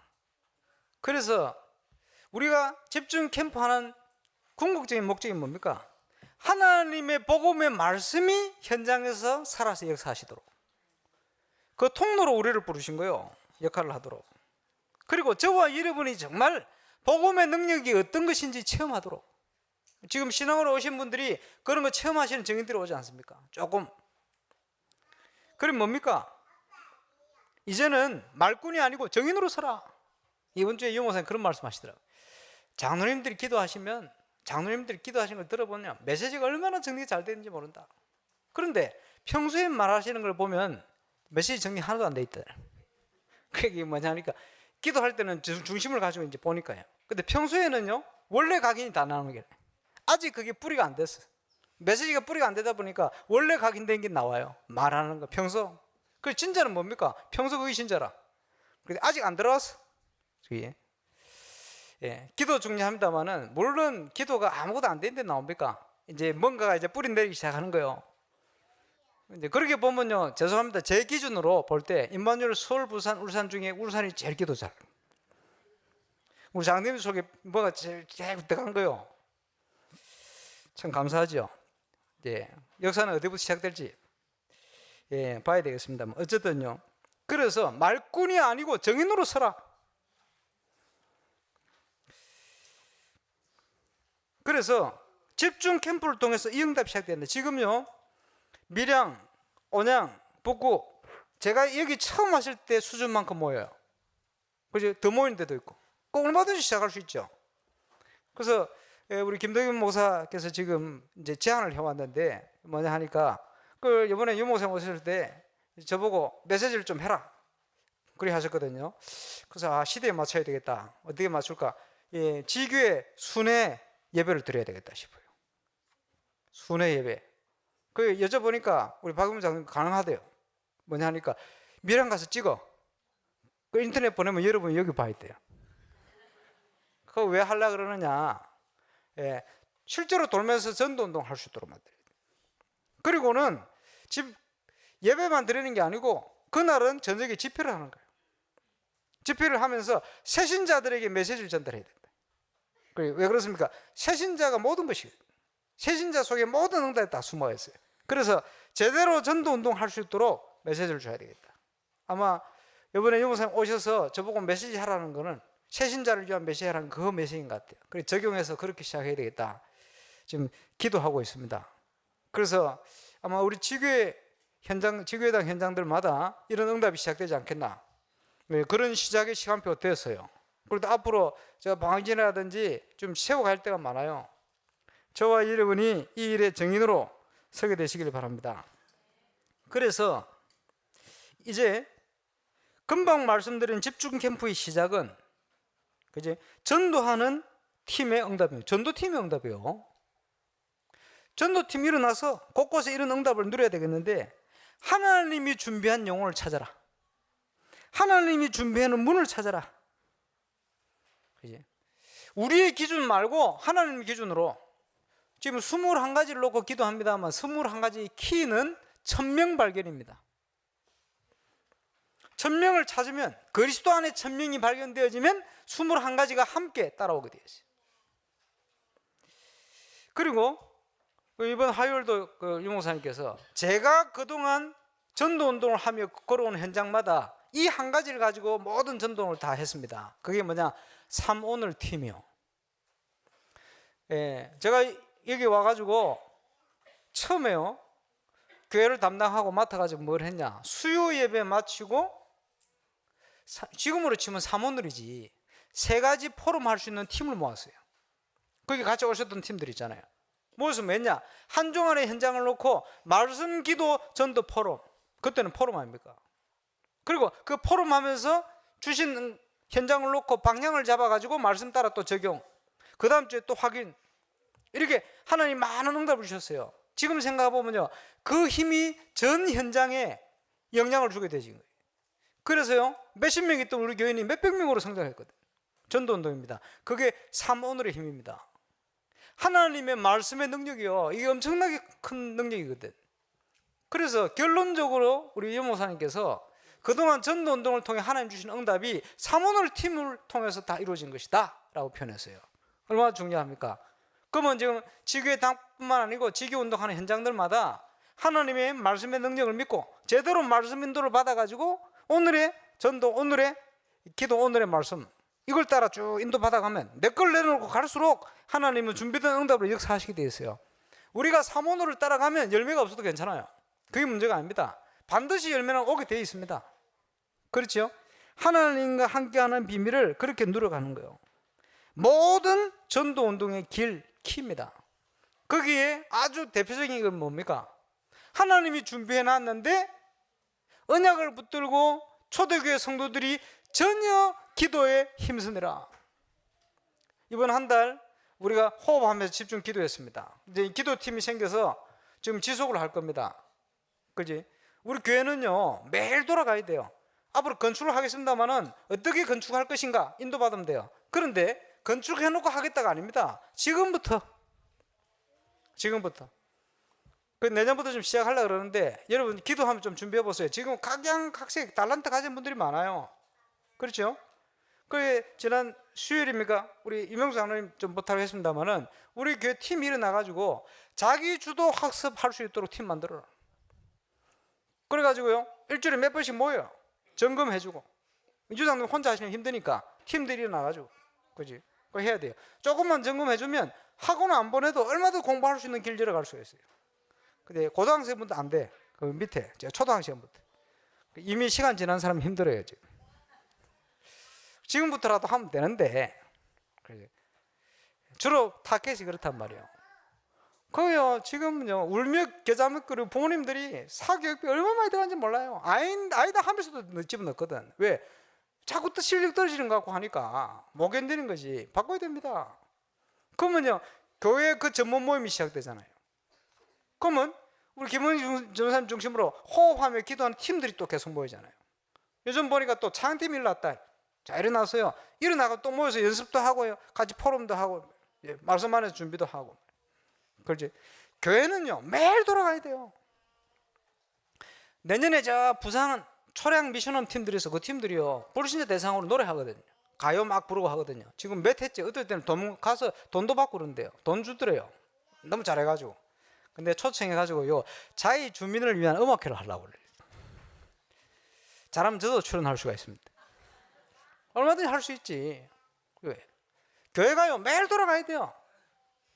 그래서 우리가 집중 캠프하는 궁극적인 목적이 뭡니까? 하나님의 복음의 말씀이 현장에서 살아서 역사하시도록, 그 통로로 우리를 부르신 거예요. 역할을 하도록. 그리고 저와 여러분이 정말 복음의 능력이 어떤 것인지 체험하도록. 지금 신앙으로 오신 분들이 그런 거 체험하시는 증인들이 오지 않습니까? 조금. 그럼 뭡니까? 이제는 말꾼이 아니고 증인으로 서라. 이번 주에 유목사님 그런 말씀 하시더라고요. 장로님들이 기도하시면, 장로님들이 기도하시는 걸 들어보면 메시지가 얼마나 정리가 잘 되는지 모른다. 그런데 평소에 말하시는 걸 보면 메시지 정리 하나도 안 돼 있다. 그게 뭐냐 하니까 기도할 때는 중심을 가지고 이제 보니까요. 근데 평소에는요, 원래 각인이 다 나오는 게 아직 그게 뿌리가 안 됐어. 메시지가 뿌리가 안 되다 보니까 원래 각인된 게 나와요. 말하는 거 평소. 그 진짜는 뭡니까? 평소 그게 진짜라. 근데 아직 안 들어왔어. 그게. 예, 기도 중요합니다만은 물론 기도가 아무것도 안 되는데 나옵니까? 이제 뭔가가 이제 뿌리 내리기 시작하는 거예요. 이제 그렇게 보면요, 죄송합니다. 제 기준으로 볼 때 임마누엘 서울, 부산, 울산 중에 울산이 제일 기도 잘. 우리 장님 속에 뭐가 제일 들어간 거요. 참 감사하죠. 예, 역사는 어디부터 시작될지 봐야 되겠습니다. 어쨌든요. 그래서 말꾼이 아니고 정인으로 서라. 그래서 집중 캠프를 통해서 이 응답이 시작되는데 지금요, 밀양, 온양, 북구, 제가 여기 처음 왔을 때 수준만큼 모여요. 그죠? 더 모이는 데도 있고. 꼭 얼마든지 시작할 수 있죠. 그래서 우리 김동현 목사께서 지금 이제 제안을 해왔는데 뭐냐 하니까 그 이번에 유 목사 오실 때 저보고 메시지를 좀 해라. 그래 하셨거든요. 그래서 시대에 맞춰야 되겠다. 어떻게 맞출까? 지교회 순회 예배를 드려야 되겠다 싶어요. 순회 예배. 그 여쭤보니까 우리 박은무 장님 가능하대요. 뭐냐 하니까 밀양 가서 찍어. 그 인터넷 보내면 여러분이 여기 봐야 돼요. 그거 왜 하려고 그러느냐. 실제로 돌면서 전도운동 할 수 있도록 만들어야 돼요. 그리고는 예배만 드리는 게 아니고 그날은 저녁에 집회를 하는 거예요. 집회를 하면서 새신자들에게 메시지를 전달해야 된다. 왜 그렇습니까? 새신자가 모든 것이거든요. 새신자 속에 모든 응답이 다 숨어 있어요. 그래서 제대로 전도운동 할 수 있도록 메시지를 줘야 되겠다. 아마 이번에 유목사님 오셔서 저보고 메시지 하라는 거는 새신자를 위한 메시지 하라는 그 메시지인 것 같아요. 그래서 적용해서 그렇게 시작해야 되겠다. 지금 기도하고 있습니다. 그래서 아마 우리 지교회 지교회당 현장들마다 이런 응답이 시작되지 않겠나. 그런 시작의 시간표가 되었어요. 그리고 앞으로 제가 방진이라든지 좀 세워갈 때가 많아요. 저와 여러분이 이 일의 정인으로 서게 되시길 바랍니다. 그래서 이제 금방 말씀드린 집중 캠프의 시작은 그지? 전도하는 팀의 응답이에요. 전도팀의 응답이에요. 전도팀이 일어나서 곳곳에 이런 응답을 누려야 되겠는데 하나님이 준비한 영혼을 찾아라. 하나님이 준비하는 문을 찾아라. 그지? 우리의 기준 말고 하나님의 기준으로 지금 21가지를 놓고 기도합니다만 21가지의 키는 1000명 발견입니다. 1000명을 찾으면 그리스도 안에 1000명이 발견되어지면 21가지가 함께 따라오게 되어 있어요. 그리고 이번 화요일도 유 목사님께서 제가 그동안 전도운동을 하며 걸어온 현장마다 이 한 가지를 가지고 모든 전도운동을 다 했습니다. 그게 뭐냐? 3오늘 팀이요. 제가 여기 와가지고 처음에요, 교회를 담당하고 맡아가지고 뭘 했냐? 수요 예배 마치고 지금으로 치면 3오늘이지 3가지 포럼 할 수 있는 팀을 모았어요. 거기 같이 오셨던 팀들 있잖아요. 모여서 뭐했냐? 한종안의 현장을 놓고 말씀 기도 전도 포럼. 그때는 포럼 아닙니까? 그리고 그 포럼 하면서 주신 현장을 놓고 방향을 잡아가지고 말씀 따라 또 적용. 그 다음 주에 또 확인. 이렇게 하나님 많은 응답을 주셨어요. 지금 생각해보면요, 그 힘이 전 현장에 영향을 주게 되신 거예요. 그래서요, 몇십 명 있던 우리 교인이 몇백 명으로 성장했거든요. 전도운동입니다. 그게 3오늘의 힘입니다. 하나님의 말씀의 능력이요, 이게 엄청나게 큰 능력이거든. 그래서 결론적으로 우리 유 목사님께서 그동안 전도운동을 통해 하나님 주신 응답이 사모늘 팀을 통해서 다 이루어진 것이다 라고 표현했어요. 얼마나 중요합니까? 그러면 지금 지교회 당뿐만 아니고 지교운동하는 현장들마다 하나님의 말씀의 능력을 믿고 제대로 말씀 인도를 받아가지고 오늘의 전도, 오늘의 기도, 오늘의 말씀 이걸 따라 쭉 인도받아가면 내 걸 내놓고 갈수록 하나님은 준비된 응답을 역사하시게 되어 있어요. 우리가 사모노를 따라가면 열매가 없어도 괜찮아요. 그게 문제가 아닙니다. 반드시 열매는 오게 되어 있습니다. 그렇죠? 하나님과 함께하는 비밀을 그렇게 누려가는 거예요. 모든 전도운동의 길, 키입니다. 거기에 아주 대표적인 건 뭡니까? 하나님이 준비해 놨는데 언약을 붙들고 초대교회 성도들이 전혀 기도에 힘쓰느라. 이번 한 달 우리가 호흡하면서 집중 기도했습니다. 이제 기도팀이 생겨서 지금 지속을 할 겁니다. 그지? 우리 교회는요 매일 돌아가야 돼요. 앞으로 건축을 하겠습니다만은 어떻게 건축할 것인가 인도받으면 돼요. 그런데 건축해놓고 하겠다가 아닙니다. 지금부터 그 내년부터 좀 시작하려고 그러는데 여러분 기도하면 좀 준비해 보세요. 지금 각양각색 달란트 가진 분들이 많아요. 그렇죠? 그 지난 수요일입니까? 우리 이명수 장로님 좀 부탁을 했습니다만은 우리 교회 팀이 일어나가지고 자기 주도 학습할 수 있도록 팀 만들어라. 그래가지고요 일주일에 몇 번씩 모여요. 점검해주고 유장님 혼자 하시면 힘드니까 팀들이 일어나가지고 그지? 그거 해야 돼요. 조금만 점검해주면 학원 안 보내도 얼마든지 공부할 수 있는 길 열어갈 수가 있어요. 근데 고등학생분도 안 돼. 그 밑에 초등학생부터 이미 시간 지난 사람 힘들어요 지금. 지금부터라도 하면 되는데 주로 타켓이 그렇단 말이에요. 그요 지금요 울며 겨자 먹고 부모님들이 사교육비 얼마 많이 들어간지 몰라요. 아이다 하면서도 집어넣거든. 왜? 자꾸 또 실력 떨어지는 것 같고 하니까 못 견디는 거지. 바꿔야 됩니다. 그러면요 교회 그 전문 모임이 시작되잖아요. 그러면 우리 김원희 전사님 중심으로 호흡하며 기도하는 팀들이 또 계속 모이잖아요. 요즘 보니까 또 창팀이 일어났다. 자 일어나서요 일어나고 또 모여서 연습도 하고요 같이 포럼도 하고 말씀 안에서 준비도 하고. 그렇지? 교회는요 매일 돌아가야 돼요. 내년에 저 부산 초량 미션홈 팀들이 있어. 그 팀들이요 불신자 대상으로 노래하거든요. 가요 막 부르고 하거든요. 지금 몇 해째 어떨 때는 돈 가서 돈도 받고 그런대요. 돈 주더래요. 너무 잘해가지고. 근데 초청해가지고요 자기 주민을 위한 음악회를 하려고 그래요. 잘하면 저도 출연할 수가 있습니다. 얼마든지 할 수 있지. 왜? 교회가요 매일 돌아가야 돼요.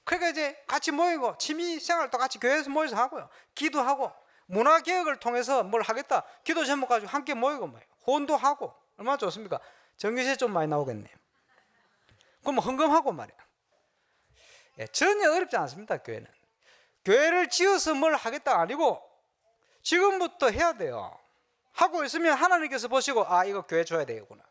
그러니까 이제 같이 모이고 취미생활도 같이 교회에서 모여서 하고요 기도하고 문화개혁을 통해서 뭘 하겠다 기도 제목 가지고 함께 모이고 뭐예요 호언도 하고 얼마나 좋습니까? 전기세 좀 많이 나오겠네요. 그럼 헌금하고 말이야. 전혀 어렵지 않습니다. 교회는 교회를 지어서 뭘 하겠다 아니고 지금부터 해야 돼요. 하고 있으면 하나님께서 보시고 아 이거 교회 줘야 되겠구나.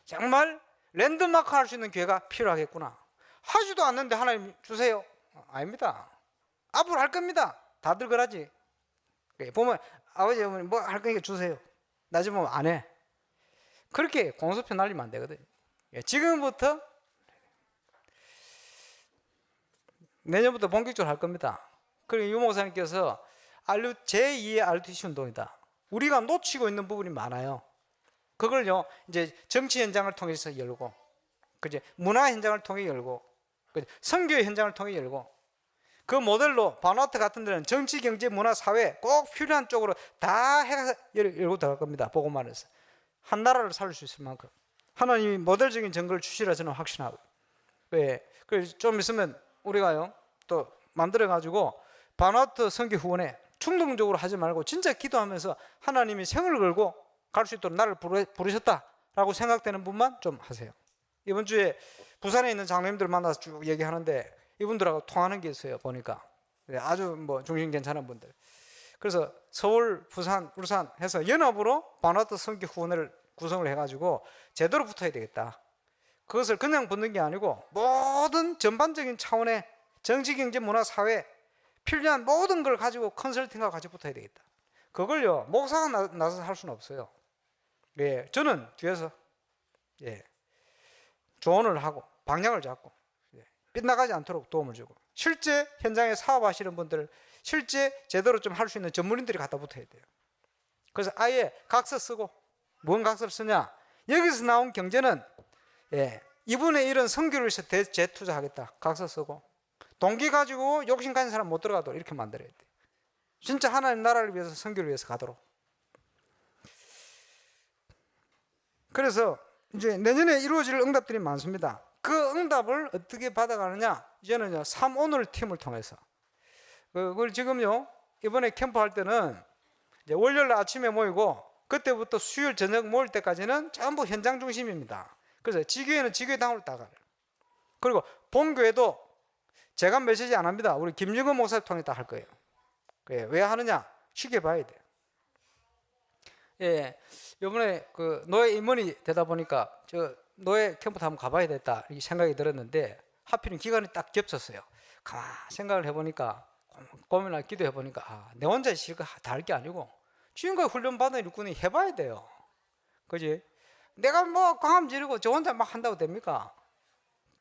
정말 랜드마크 할 수 있는 교회가 필요하겠구나. 하지도 않는데 하나님 주세요. 아닙니다. 앞으로 할 겁니다. 다들 그러지. 보면 아버지 어머니 뭐 할 거니까 주세요. 나중에 보면 안 해. 그렇게 공수표 날리면 안 되거든요. 지금부터 내년부터 본격적으로 할 겁니다. 그리고 유 목사님께서 제2의 RTC 운동이다. 우리가 놓치고 있는 부분이 많아요. 그걸요 이제 정치 현장을 통해서 열고, 그제 문화 현장을 통해 열고, 선교 현장을 통해 열고, 그 모델로 바누아투 같은 데는 정치, 경제, 문화, 사회 꼭 필요한 쪽으로 다 해서 열고 들어갈 겁니다. 보고만 해서 한 나라를 살릴 수 있을 만큼 하나님이 모델적인 정글을 주시라 저는 확신하고. 그래서 좀 있으면 우리가요 또 만들어 가지고 바누아투 선교 후원에 충동적으로 하지 말고 진짜 기도하면서 하나님이 생을 걸고 갈 수 있도록 나를 부르셨다라고 생각되는 분만 좀 하세요. 이번 주에 부산에 있는 장로님들 만나서 쭉 얘기하는데 이분들하고 통하는 게 있어요. 보니까 아주 뭐 중심 괜찮은 분들. 그래서 서울, 부산, 울산 해서 연합으로 바누아투 선교 후원을 구성을 해가지고 제대로 붙어야 되겠다. 그것을 그냥 붙는 게 아니고 모든 전반적인 차원의 정치, 경제, 문화, 사회 필요한 모든 걸 가지고 컨설팅하고 같이 붙어야 되겠다. 그걸요 목사가 나서서 할 수는 없어요. 저는 뒤에서 조언을 하고 방향을 잡고 빗나가지 않도록 도움을 주고, 실제 현장에 사업하시는 분들 실제 제대로 좀 할 수 있는 전문인들이 갖다 붙어야 돼요. 그래서 아예 각서 쓰고, 뭔 각서를 쓰냐? 여기서 나온 경제는 2분의 1은 선교를 위해서 재투자하겠다. 각서 쓰고, 동기 가지고 욕심 가진 사람 못 들어가도록 이렇게 만들어야 돼. 진짜 하나님 나라를 위해서, 선교를 위해서 가도록. 그래서 이제 내년에 이루어질 응답들이 많습니다. 그 응답을 어떻게 받아가느냐? 이제는요, 3오늘 팀을 통해서. 그걸 지금요, 이번에 캠프 할 때는 이제 월요일 아침에 모이고, 그때부터 수요일 저녁 모일 때까지는 전부 현장 중심입니다. 그래서 지교회는 지교회당으로 따가요. 그리고 본교회도 제가 메시지 안 합니다. 우리 김영건 목사를 통해 다 할 거예요. 왜 하느냐? 쉽게 봐야 돼요. 이번에 그 노예 임원이 되다 보니까 저 노예 캠프 한번 가봐야 됐다 이렇게 생각이 들었는데, 하필은 기간이 딱 겹쳤어요. 가만 생각을 해보니까, 고민을 기도해보니까, 내 혼자 실컷 다 할 게 아니고 지금까지 훈련받은 일꾼이 해봐야 돼요. 그지? 내가 뭐 광함 지르고 저 혼자 막 한다고 됩니까?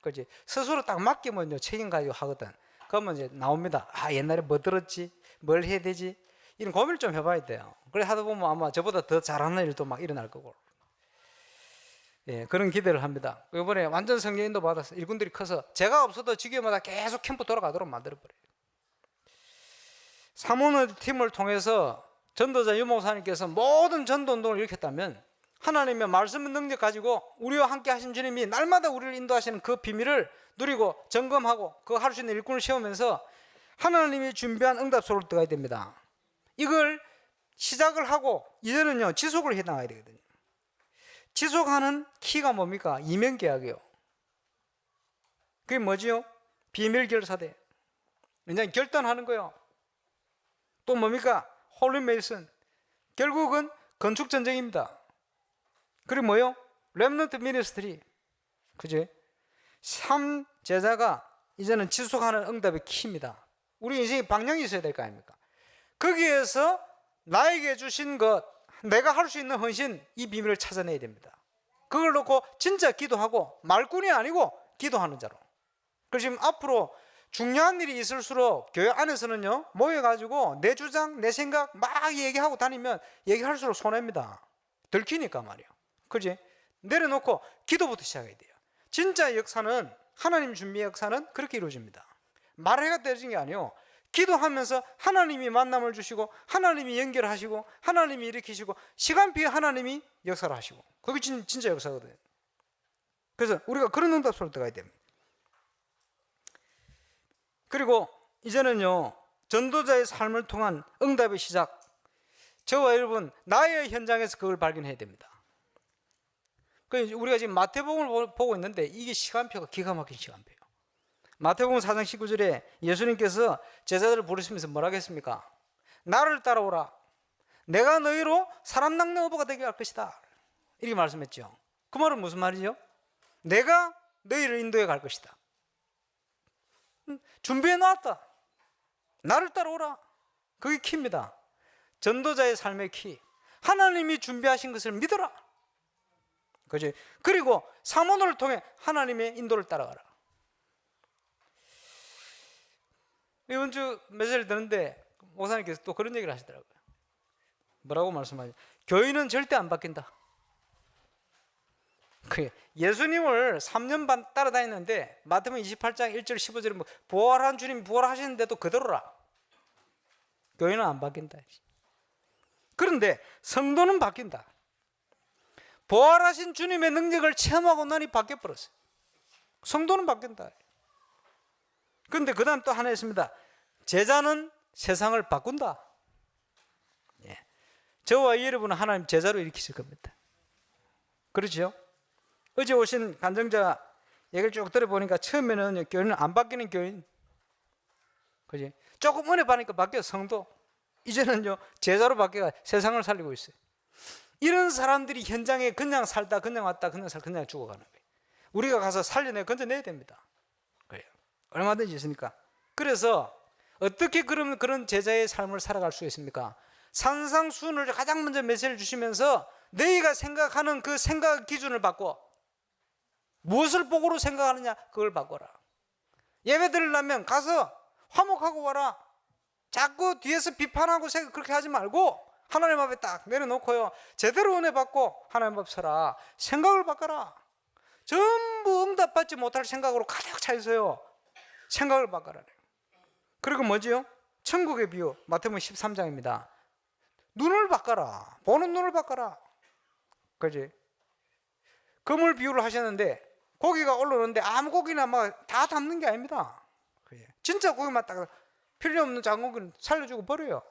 그지? 스스로 딱 맡기면요, 책임 가지고 하거든. 그러면 이제 나옵니다. 옛날에 뭐 들었지? 뭘 해야 되지? 이런 고민을 좀 해봐야 돼요. 그래 하다 보면 아마 저보다 더 잘하는 일도 막 일어날 거고. 그런 기대를 합니다. 이번에 완전 성령인도 받아서 일꾼들이 커서 제가 없어도 지교마다 계속 캠프 돌아가도록 만들어버려요. 3오늘 팀을 통해서 전도자 유목사님께서 모든 전도 운동을 일으켰다면, 하나님의 말씀의 능력 가지고 우리와 함께 하신 주님이 날마다 우리를 인도하시는 그 비밀을 누리고 점검하고 그 할 수 있는 일꾼을 세우면서 하나님이 준비한 응답소를 들어가야 됩니다. 이걸 시작을 하고 이제는요, 지속을 해 나가야 되거든요. 지속하는 키가 뭡니까? 이면계약이요. 그게 뭐지요? 비밀결사대. 그냥 결단하는 거예요. 또 뭡니까? 홀리메이슨. 결국은 건축전쟁입니다. 그리고 뭐요? 렘넌트 미니스트리. 그지? 3제자가 이제는 지속하는 응답의 키입니다. 우리 인생에 방향이 있어야 될 거 아닙니까? 거기에서 나에게 주신 것, 내가 할 수 있는 헌신, 이 비밀을 찾아내야 됩니다. 그걸 놓고 진짜 기도하고, 말꾼이 아니고 기도하는 자로. 그래서 지금 앞으로 중요한 일이 있을수록 교회 안에서는요, 모여가지고 내 주장, 내 생각 막 얘기하고 다니면 얘기할수록 손해입니다. 들키니까 말이에요. 그지? 내려놓고 기도부터 시작해야 돼요. 진짜 역사는, 하나님 준비의 역사는 그렇게 이루어집니다. 말해가 되어진 게 아니에요. 기도하면서 하나님이 만남을 주시고, 하나님이 연결하시고, 하나님이 일으키시고, 시간표에 하나님이 역사를 하시고, 그게 진짜 역사거든요. 그래서 우리가 그런 응답소를 들어가야 됩니다. 그리고 이제는요, 전도자의 삶을 통한 응답의 시작, 저와 여러분 나의 현장에서 그걸 발견해야 됩니다. 우리가 지금 마태복음을 보고 있는데, 이게 시간표가 기가 막힌 시간표예요. 마태복음 4장 19절에 예수님께서 제자들을 부르시면서 뭐라고 했습니까? 나를 따라오라. 내가 너희로 사람 낚는 어부가 되게 할 것이다. 이렇게 말씀했죠. 그 말은 무슨 말이죠? 내가 너희를 인도해 갈 것이다. 준비해 놨다. 나를 따라오라. 그게 키입니다. 전도자의 삶의 키. 하나님이 준비하신 것을 믿어라. 그지? 그리고 사모노를 통해 하나님의 인도를 따라가라. 이번 주 메시지를 듣는데 목사님께서 또 그런 얘기를 하시더라고요. 뭐라고 말씀하죠? 교인은 절대 안 바뀐다. 예수님을 3년 반 따라다녔는데 마태복음 28장 1절 15절에 뭐 부활한 주님 부활하시는데도 그대로라. 교인은 안 바뀐다. 그런데 성도는 바뀐다. 부활하신 주님의 능력을 체험하고 나니 바뀌어버렸어요. 성도는 바뀐다. 그런데 그 다음 또 하나 있습니다. 제자는 세상을 바꾼다. 저와 여러분은 하나님 제자로 일으키실 겁니다. 그렇죠? 어제 오신 간증자 얘기를 쭉 들어보니까 처음에는 교인은 안 바뀌는 교인, 그지? 조금 은혜 받으니까 바뀌어 성도. 이제는요 제자로 바뀌어 세상을 살리고 있어요. 이런 사람들이 현장에 그냥 살다 그냥 왔다 그냥 살 그냥 죽어가는 거예요. 우리가 가서 살려내 건져내야 됩니다. 그래요. 얼마든지 있으니까. 그래서 어떻게 그러면 그런 제자의 삶을 살아갈 수 있습니까? 산상수훈을 가장 먼저 메시지를 주시면서 너희가 생각하는 그 생각 기준을 바꿔. 무엇을 복으로 생각하느냐 그걸 바꿔라. 예배 드리려면 가서 화목하고 와라. 자꾸 뒤에서 비판하고 그렇게 하지 말고 하나님 앞에 딱 내려놓고요, 제대로 은혜 받고 하나님 앞에 서라. 생각을 바꿔라. 전부 응답받지 못할 생각으로 가득 차 있어요. 생각을 바꿔라. 그리고 뭐지요? 천국의 비유, 마태복음 13장입니다. 눈을 바꿔라. 보는 눈을 바꿔라. 그지? 그물 비유를 하셨는데 고기가 올라오는데 아무 고기나 막 다 담는 게 아닙니다. 그지? 진짜 고기만 딱 필요 없는 작은 고기는 살려주고 버려요.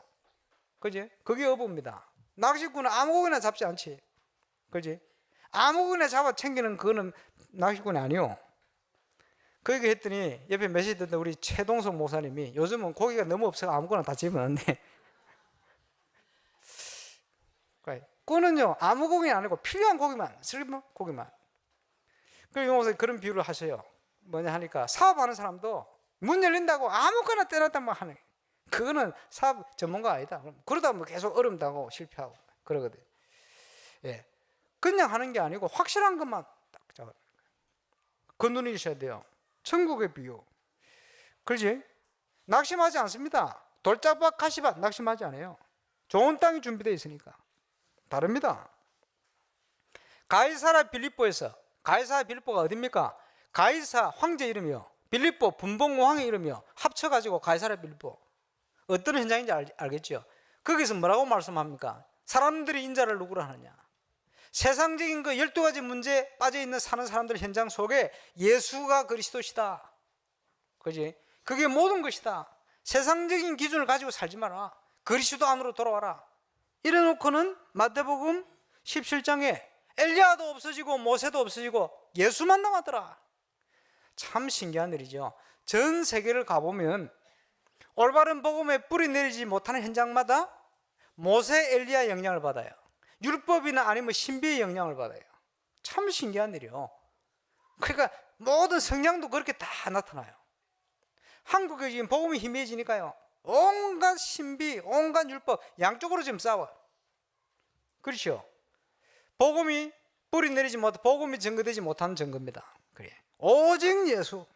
그지? 그게 어부입니다. 낚시꾼은 아무 고기나 잡지 않지. 그지? 아무 고기나 잡아 챙기는 그거는 낚시꾼이 아니요. 그 얘기 했더니 옆에 메시지 듣던 우리 최동석 목사님이 요즘은 고기가 너무 없어서 아무거나 다 집어넣는데 꾼은요 아무 고기는 아니고 필요한 고기만, 슬림 고기만. 그리고 목사님 그런 비유를 하셔요. 뭐냐 하니까 사업하는 사람도 문 열린다고 아무거나 떼놨다만 하는, 그거는 사업 전문가 아니다. 그러다 보면 계속 어렵다고 실패하고 그러거든. 예, 그냥 하는 게 아니고 확실한 것만 딱 잡아. 그 눈이 있어야 돼요. 천국의 비유. 그렇지? 낙심하지 않습니다. 돌짝밭 가시밭 낙심하지 않아요. 좋은 땅이 준비되어 있으니까. 다릅니다. 가이사라 빌립보에서, 가이사라 빌립보가 어딥니까? 가이사 황제 이름이요, 빌립보 분봉왕의 이름이요, 합쳐가지고 가이사라 빌립보. 어떤 현장인지 알겠죠? 거기서 뭐라고 말씀합니까? 사람들이 인자를 누구로 하느냐? 세상적인 그 12가지 문제에 빠져있는 사는 사람들 현장 속에 예수가 그리스도시다. 그지? 그게 모든 것이다. 세상적인 기준을 가지고 살지 마라. 그리스도 안으로 돌아와라. 이래놓고는 마태복음 17장에 엘리야도 없어지고 모세도 없어지고 예수만 남았더라. 참 신기한 일이죠. 전 세계를 가보면 올바른 복음에 뿌리 내리지 못하는 현장마다 모세, 엘리야 영향을 받아요. 율법이나 아니면 신비의 영향을 받아요. 참 신기한 일이요. 그러니까 모든 성향도 그렇게 다 나타나요. 한국에 지금 복음이 희미해지니까요, 온갖 신비, 온갖 율법 양쪽으로 지금 싸워요. 그렇죠? 복음이 뿌리 내리지 못하고 복음이 증거되지 못하는 증거입니다. 그래. 오직 예수.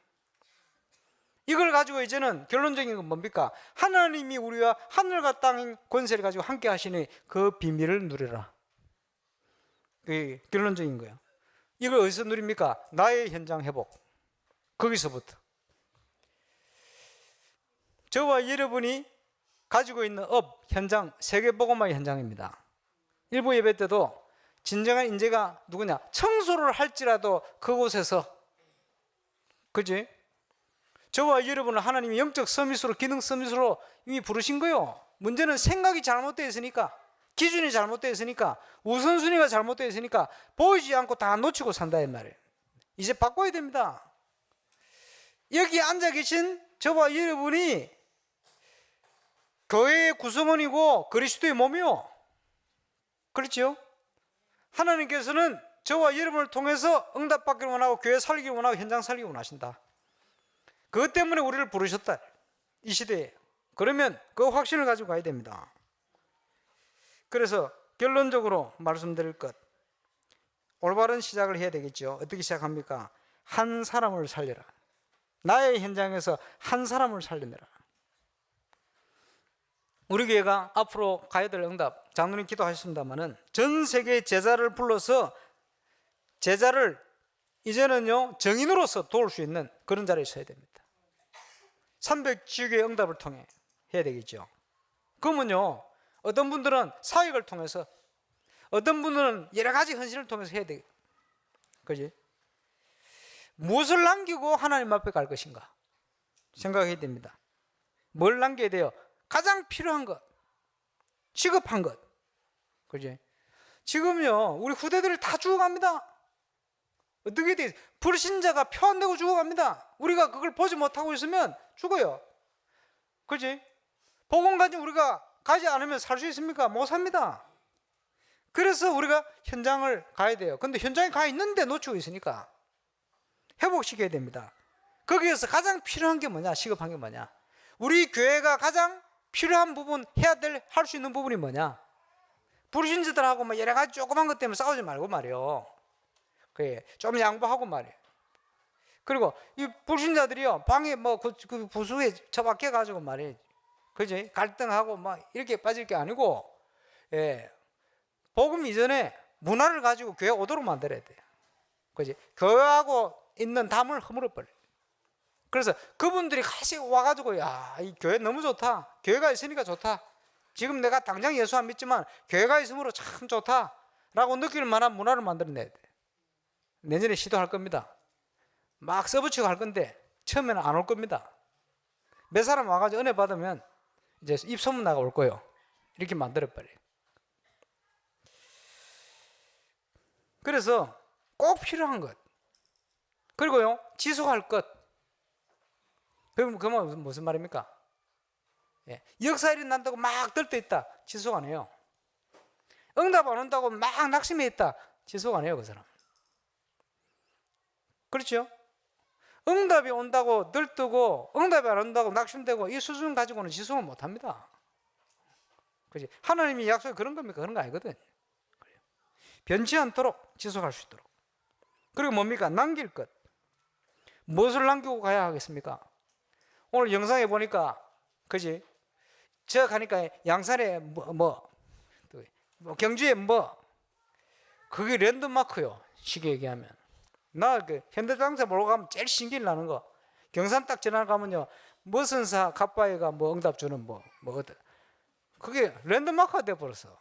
이걸 가지고 이제는 결론적인 건 뭡니까? 하나님이 우리와 하늘과 땅의 권세를 가지고 함께 하시니 그 비밀을 누려라. 그게 결론적인 거예요. 이걸 어디서 누립니까? 나의 현장 회복. 거기서부터. 저와 여러분이 가지고 있는 업, 현장, 세계복음화의 현장입니다. 일부 예배 때도 진정한 인재가 누구냐? 청소를 할지라도 그곳에서, 그지? 저와 여러분을 하나님이 영적 서밋으로, 기능 서밋으로 이미 부르신 거예요. 문제는 생각이 잘못되어 있으니까, 기준이 잘못되어 있으니까, 우선순위가 잘못되어 있으니까 보이지 않고 다 놓치고 산다 이 말이에요. 이제 바꿔야 됩니다. 여기 앉아 계신 저와 여러분이 교회의 구성원이고 그리스도의 몸이요. 그렇죠? 하나님께서는 저와 여러분을 통해서 응답받기를 원하고 교회 살기를 원하고 현장 살기를 원하신다. 그것 때문에 우리를 부르셨다. 이 시대에. 그러면 그 확신을 가지고 가야 됩니다. 그래서 결론적으로 말씀드릴 것, 올바른 시작을 해야 되겠죠. 어떻게 시작합니까? 한 사람을 살려라. 나의 현장에서 한 사람을 살려내라. 우리 교회가 앞으로 가야 될 응답, 장로님 기도하셨습니다마는 전 세계 제자를 불러서 제자를 이제는요 정인으로서 도울 수 있는 그런 자리에 서야 됩니다. 300지교의 응답을 통해 해야 되겠죠. 그러면요 어떤 분들은 사역을 통해서, 어떤 분들은 여러 가지 헌신을 통해서 해야 되겠죠. 그지? 무엇을 남기고 하나님 앞에 갈 것인가 생각해야 됩니다. 뭘 남겨야 돼요? 가장 필요한 것, 시급한 것. 그지? 지금요 우리 후대들을 다 죽어갑니다. 어떻게 돼? 불신자가 표 안 대고 죽어갑니다. 우리가 그걸 보지 못하고 있으면 죽어요. 그지? 복음까지 우리가 가지 않으면 살 수 있습니까? 못 삽니다. 그래서 우리가 현장을 가야 돼요. 근데 현장에 가 있는데 놓치고 있으니까 회복시켜야 됩니다. 거기에서 가장 필요한 게 뭐냐? 시급한 게 뭐냐? 우리 교회가 가장 필요한 부분, 해야 될, 할 수 있는 부분이 뭐냐? 불신자들하고 뭐 여러 가지 조그만 것 때문에 싸우지 말고 말이요. 그래, 좀 양보하고 말이에요. 그리고 이 불신자들이요 방에 뭐 그 부수에 처박혀 가지고 말이에요. 그지? 갈등하고 막 이렇게 빠질 게 아니고 예, 복음 이전에 문화를 가지고 교회 오도록 만들어야 돼요. 그지? 교회하고 있는 담을 허물어 버려. 그래서 그분들이 같이 와가지고 야, 이 교회 너무 좋다. 교회가 있으니까 좋다. 지금 내가 당장 예수 안 믿지만 교회가 있으므로 참 좋다라고 느낄 만한 문화를 만들어내야 돼. 내년에 시도할 겁니다. 막 써붙이고 할 건데 처음에는 안 올 겁니다. 몇 사람 와가지고 은혜 받으면 이제 입소문 나가 올 거예요. 이렇게 만들어버려요. 그래서 꼭 필요한 것, 그리고요 지속할 것. 그러면 무슨 말입니까? 예, 역사일이 난다고 막 들떠 있다, 지속 안 해요. 응답 안 온다고 막 낙심해 있다, 지속 안 해요, 그 사람. 그렇죠? 응답이 온다고 들뜨고 응답이 안 온다고 낙심되고 이 수준 가지고는 지속을 못 합니다. 그렇지? 하나님이 약속이 그런 겁니까? 그런 거 아니거든. 변치 않도록 지속할 수 있도록. 그리고 뭡니까? 남길 것. 무엇을 남기고 가야 하겠습니까? 오늘 영상에 보니까, 그지? 저 가니까 양산에 경주에 그게 랜드마크요. 쉽게 얘기하면. 나 그 현대자동차 보러 가면 제일 신기를 나는 거. 경산 딱 지나가면요. 머선사 갑바이가 응답 주는 어떤. 그게 랜드마크가 돼버렸어.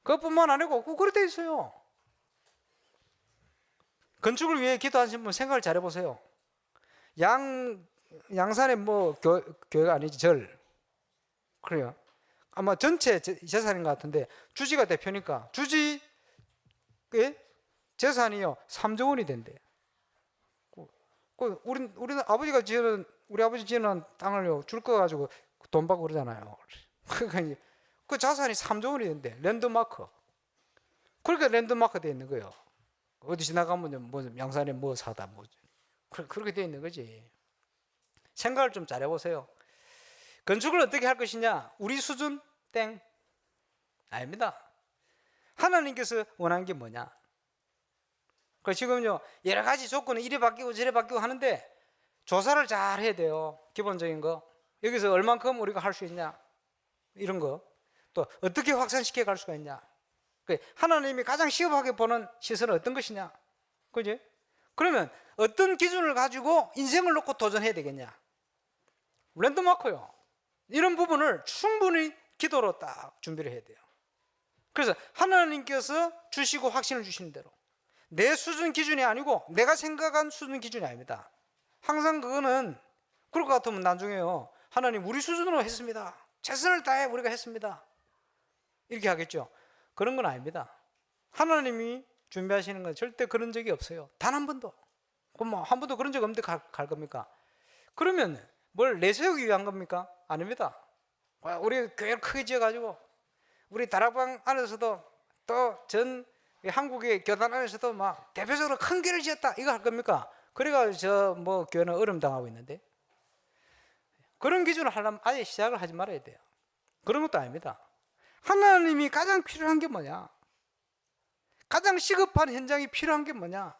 그것뿐만 아니고 그렇게 돼 있어요. 건축을 위해 기도하신 분 생각을 잘 해보세요. 양산에 교회가 아니지, 절. 그래요. 아마 전체 재산인 것 같은데 주지가 대표니까 주지 재산이요 3조 원이 된대. 우리는 아버지가 지은, 우리 아버지 지은 땅을요 줄 거 가지고 돈 받고 그러잖아요. 그러니까 그 자산이 3조 원이 된대. 랜드마크. 그러니까 랜드마크 돼 있는 거예요. 어디 지나가면 양산에 사다 그렇게 돼 있는 거지. 생각을 좀 잘 해보세요. 건축을 어떻게 할 것이냐? 우리 수준 땡 아닙니다. 하나님께서 원하는 게 뭐냐? 그 지금요 여러 가지 조건이 이래 바뀌고 저래 바뀌고 하는데 조사를 잘 해야 돼요. 기본적인 거. 여기서 얼만큼 우리가 할 수 있냐? 이런 거. 또 어떻게 확산시켜 갈 수가 있냐? 하나님이 가장 시급하게 보는 시선은 어떤 것이냐? 그지? 그러면 어떤 기준을 가지고 인생을 놓고 도전해야 되겠냐? 랜드마크요. 이런 부분을 충분히 기도로 딱 준비를 해야 돼요. 그래서 하나님께서 주시고 확신을 주시는 대로 내 수준 기준이 아니고 내가 생각한 수준 기준이 아닙니다. 항상 그거는 그럴 것 같으면 나중에요. 하나님 우리 수준으로 했습니다. 최선을 다해 우리가 했습니다. 이렇게 하겠죠. 그런 건 아닙니다. 하나님이 준비하시는 건 절대 그런 적이 없어요. 단 한 번도. 그럼 한 번도 그런 적 없는데 갈 겁니까? 그러면 뭘 내세우기 위한 겁니까? 아닙니다. 우리 교회를 크게 지어가지고 우리 다락방 안에서도 또 전 한국의 교단 안에서도 막 대표적으로 큰 교회를 지었다 이거 할 겁니까? 그래가지고 교회는 어려움 당하고 있는데 그런 기준을 하려면 아예 시작을 하지 말아야 돼요. 그런 것도 아닙니다. 하나님이 가장 필요한 게 뭐냐? 가장 시급한 현장이 필요한 게 뭐냐?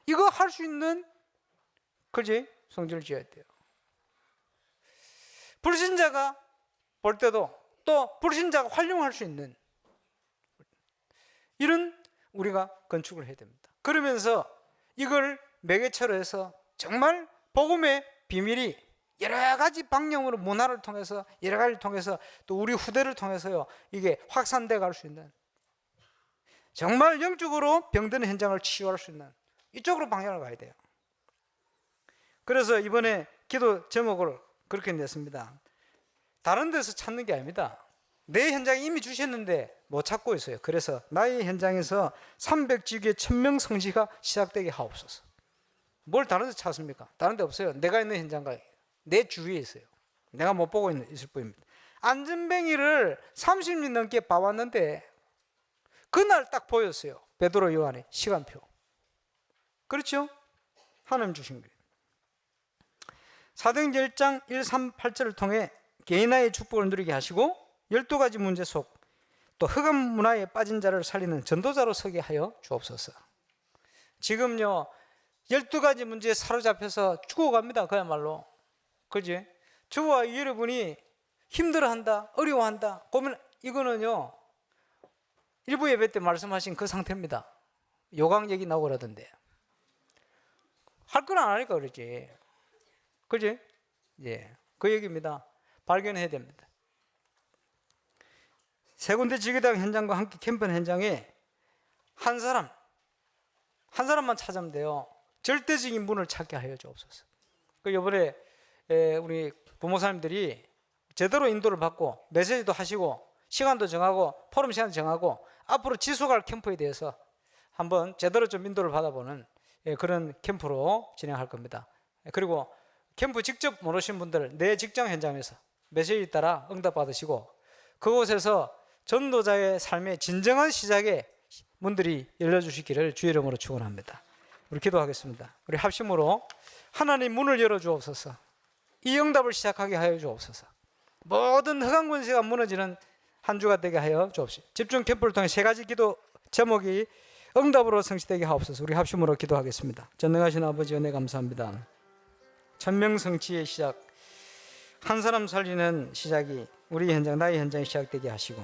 이거 할 수 있는 그지? 성전을 지어야 돼요. 불신자가 볼 때도 또 불신자가 활용할 수 있는 이런 우리가 건축을 해야 됩니다. 그러면서 이걸 매개체로 해서 정말 복음의 비밀이 여러 가지 방향으로 문화를 통해서 여러 가지를 통해서 또 우리 후대를 통해서요 이게 확산돼 갈 수 있는 정말 영적으로 병드는 현장을 치유할 수 있는 이쪽으로 방향을 가야 돼요. 그래서 이번에 기도 제목을 그렇게 냈습니다. 다른 데서 찾는 게 아닙니다. 내 현장에 이미 주셨는데 못 찾고 있어요. 그래서 나의 현장에서 300지교의 1000명 성지가 시작되게 하옵소서. 뭘 다른 데 찾습니까? 다른 데 없어요. 내가 있는 현장과 내 주위에 있어요. 내가 못 보고 있을 뿐입니다. 안전뱅이를 30년 넘게 봐왔는데 그날 딱 보였어요. 베드로 요한의 시간표. 그렇죠? 하나님 주신 거예요. 사도행전 1장 1, 3, 8절을 통해 개인화의 축복을 누리게 하시고 12가지 문제 속 또 흑암 문화에 빠진 자를 살리는 전도자로 서게 하여 주옵소서. 지금요 12가지 문제에 사로잡혀서 죽어갑니다. 그야말로. 그지? 저와 여러분이 힘들어한다, 어려워한다, 고민, 이거는요 일부 예배 때 말씀하신 그 상태입니다. 요강 얘기 나오고 그러던데. 할 건 안 하니까 그러지. 그지? 예. 그 얘기입니다. 발견해야 됩니다. 세 군데 지교당 현장과 함께 캠프 현장에 한 사람만 찾으면 돼요. 절대적인 문을 찾게 하여 주옵소서. 그 이번에 우리 부모사님들이 제대로 인도를 받고 메시지도 하시고 시간도 정하고 포럼 시간 정하고 앞으로 지속할 캠프에 대해서 한번 제대로 좀 인도를 받아보는 그런 캠프로 진행할 겁니다. 그리고 캠프 직접 못 오신 분들 내 직장 현장에서 메시지 따라 응답 받으시고 그곳에서 전도자의 삶의 진정한 시작의 문들이 열려주시기를 주의 이름으로 축원합니다. 우리 기도하겠습니다. 우리 합심으로 하나님 문을 열어주옵소서. 이 응답을 시작하게 하여 주옵소서. 모든 흑암 권세가 무너지는 한 주가 되게 하여 주옵소서. 집중 캠프를 통해 세 가지 기도 제목이 응답으로 성취되게 하옵소서. 우리 합심으로 기도하겠습니다. 전능하신 아버지 은혜 감사합니다. 천명성취의 시작, 한 사람 살리는 시작이 우리 현장, 나의 현장이 시작되게 하시고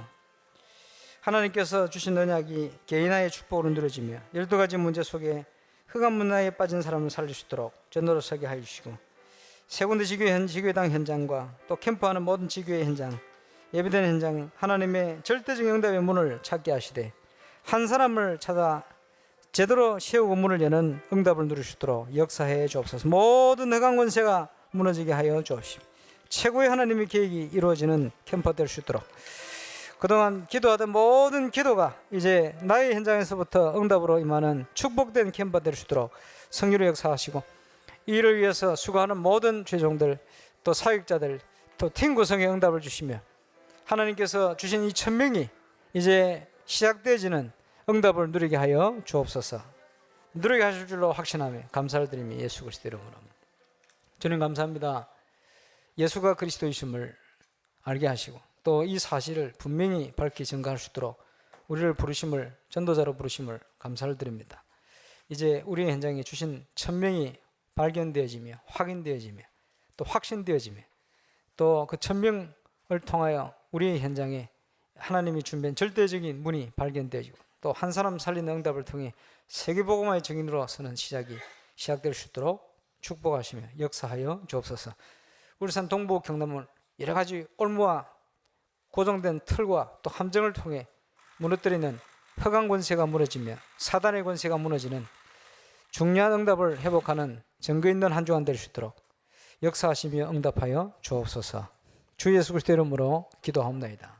하나님께서 주신 언약이 개인화의 축복으로 누려지며 12가지 문제 속에 흑암 문화에 빠진 사람을 살릴 수 있도록 전도로 서게 하여 주시고 세 군데 지교회당 현장과 또 캠프하는 모든 지교회 현장, 예배드리는 현장 하나님의 절대적 응답의 문을 찾게 하시되 한 사람을 찾아 제대로 세우고 문을 여는 응답을 누릴 수 있도록 역사해 주옵소서. 모든 흑암 권세가 무너지게 하여 주옵시고 최고의 하나님의 계획이 이루어지는 캠프 될 수 있도록 그동안 기도하던 모든 기도가 이제 나의 현장에서부터 응답으로 임하는 축복된 캠프 될 수 있도록 성령으로 역사하시고 이를 위해서 수고하는 모든 죄종들 또 사역자들 또 팀 구성에 응답을 주시며 하나님께서 주신 이 1000명이 이제 시작되어지는 응답을 누리게 하여 주옵소서. 누리게 하실 줄로 확신하며 감사를 드리며 예수 그리스도 이름으로. 주님 감사합니다. 예수가 그리스도이심을 알게 하시고 또 이 사실을 분명히 밝히 증거할 수 있도록 우리를 부르심을 전도자로 부르심을 감사를 드립니다. 이제 우리의 현장에 주신 1000명이 발견되어지며 확인되어지며 또 확신되어지며 또 그 1000명을 통하여 우리의 현장에 하나님이 준비한 절대적인 문이 발견되어지고 또 한 사람 살리는 응답을 통해 세계복음화의 증인으로 서는 시작이 시작될 수 있도록 축복하시며 역사하여 주옵소서. 울산 동부 경남을 여러 가지 올무와 고정된 틀과 또 함정을 통해 무너뜨리는 흑암 권세가 무너지며 사단의 권세가 무너지는 중요한 응답을 회복하는 증거 있는 한 주간 될 수 있도록 역사하시며 응답하여 주옵소서. 주 예수 그리스도 이름으로 기도하옵나이다.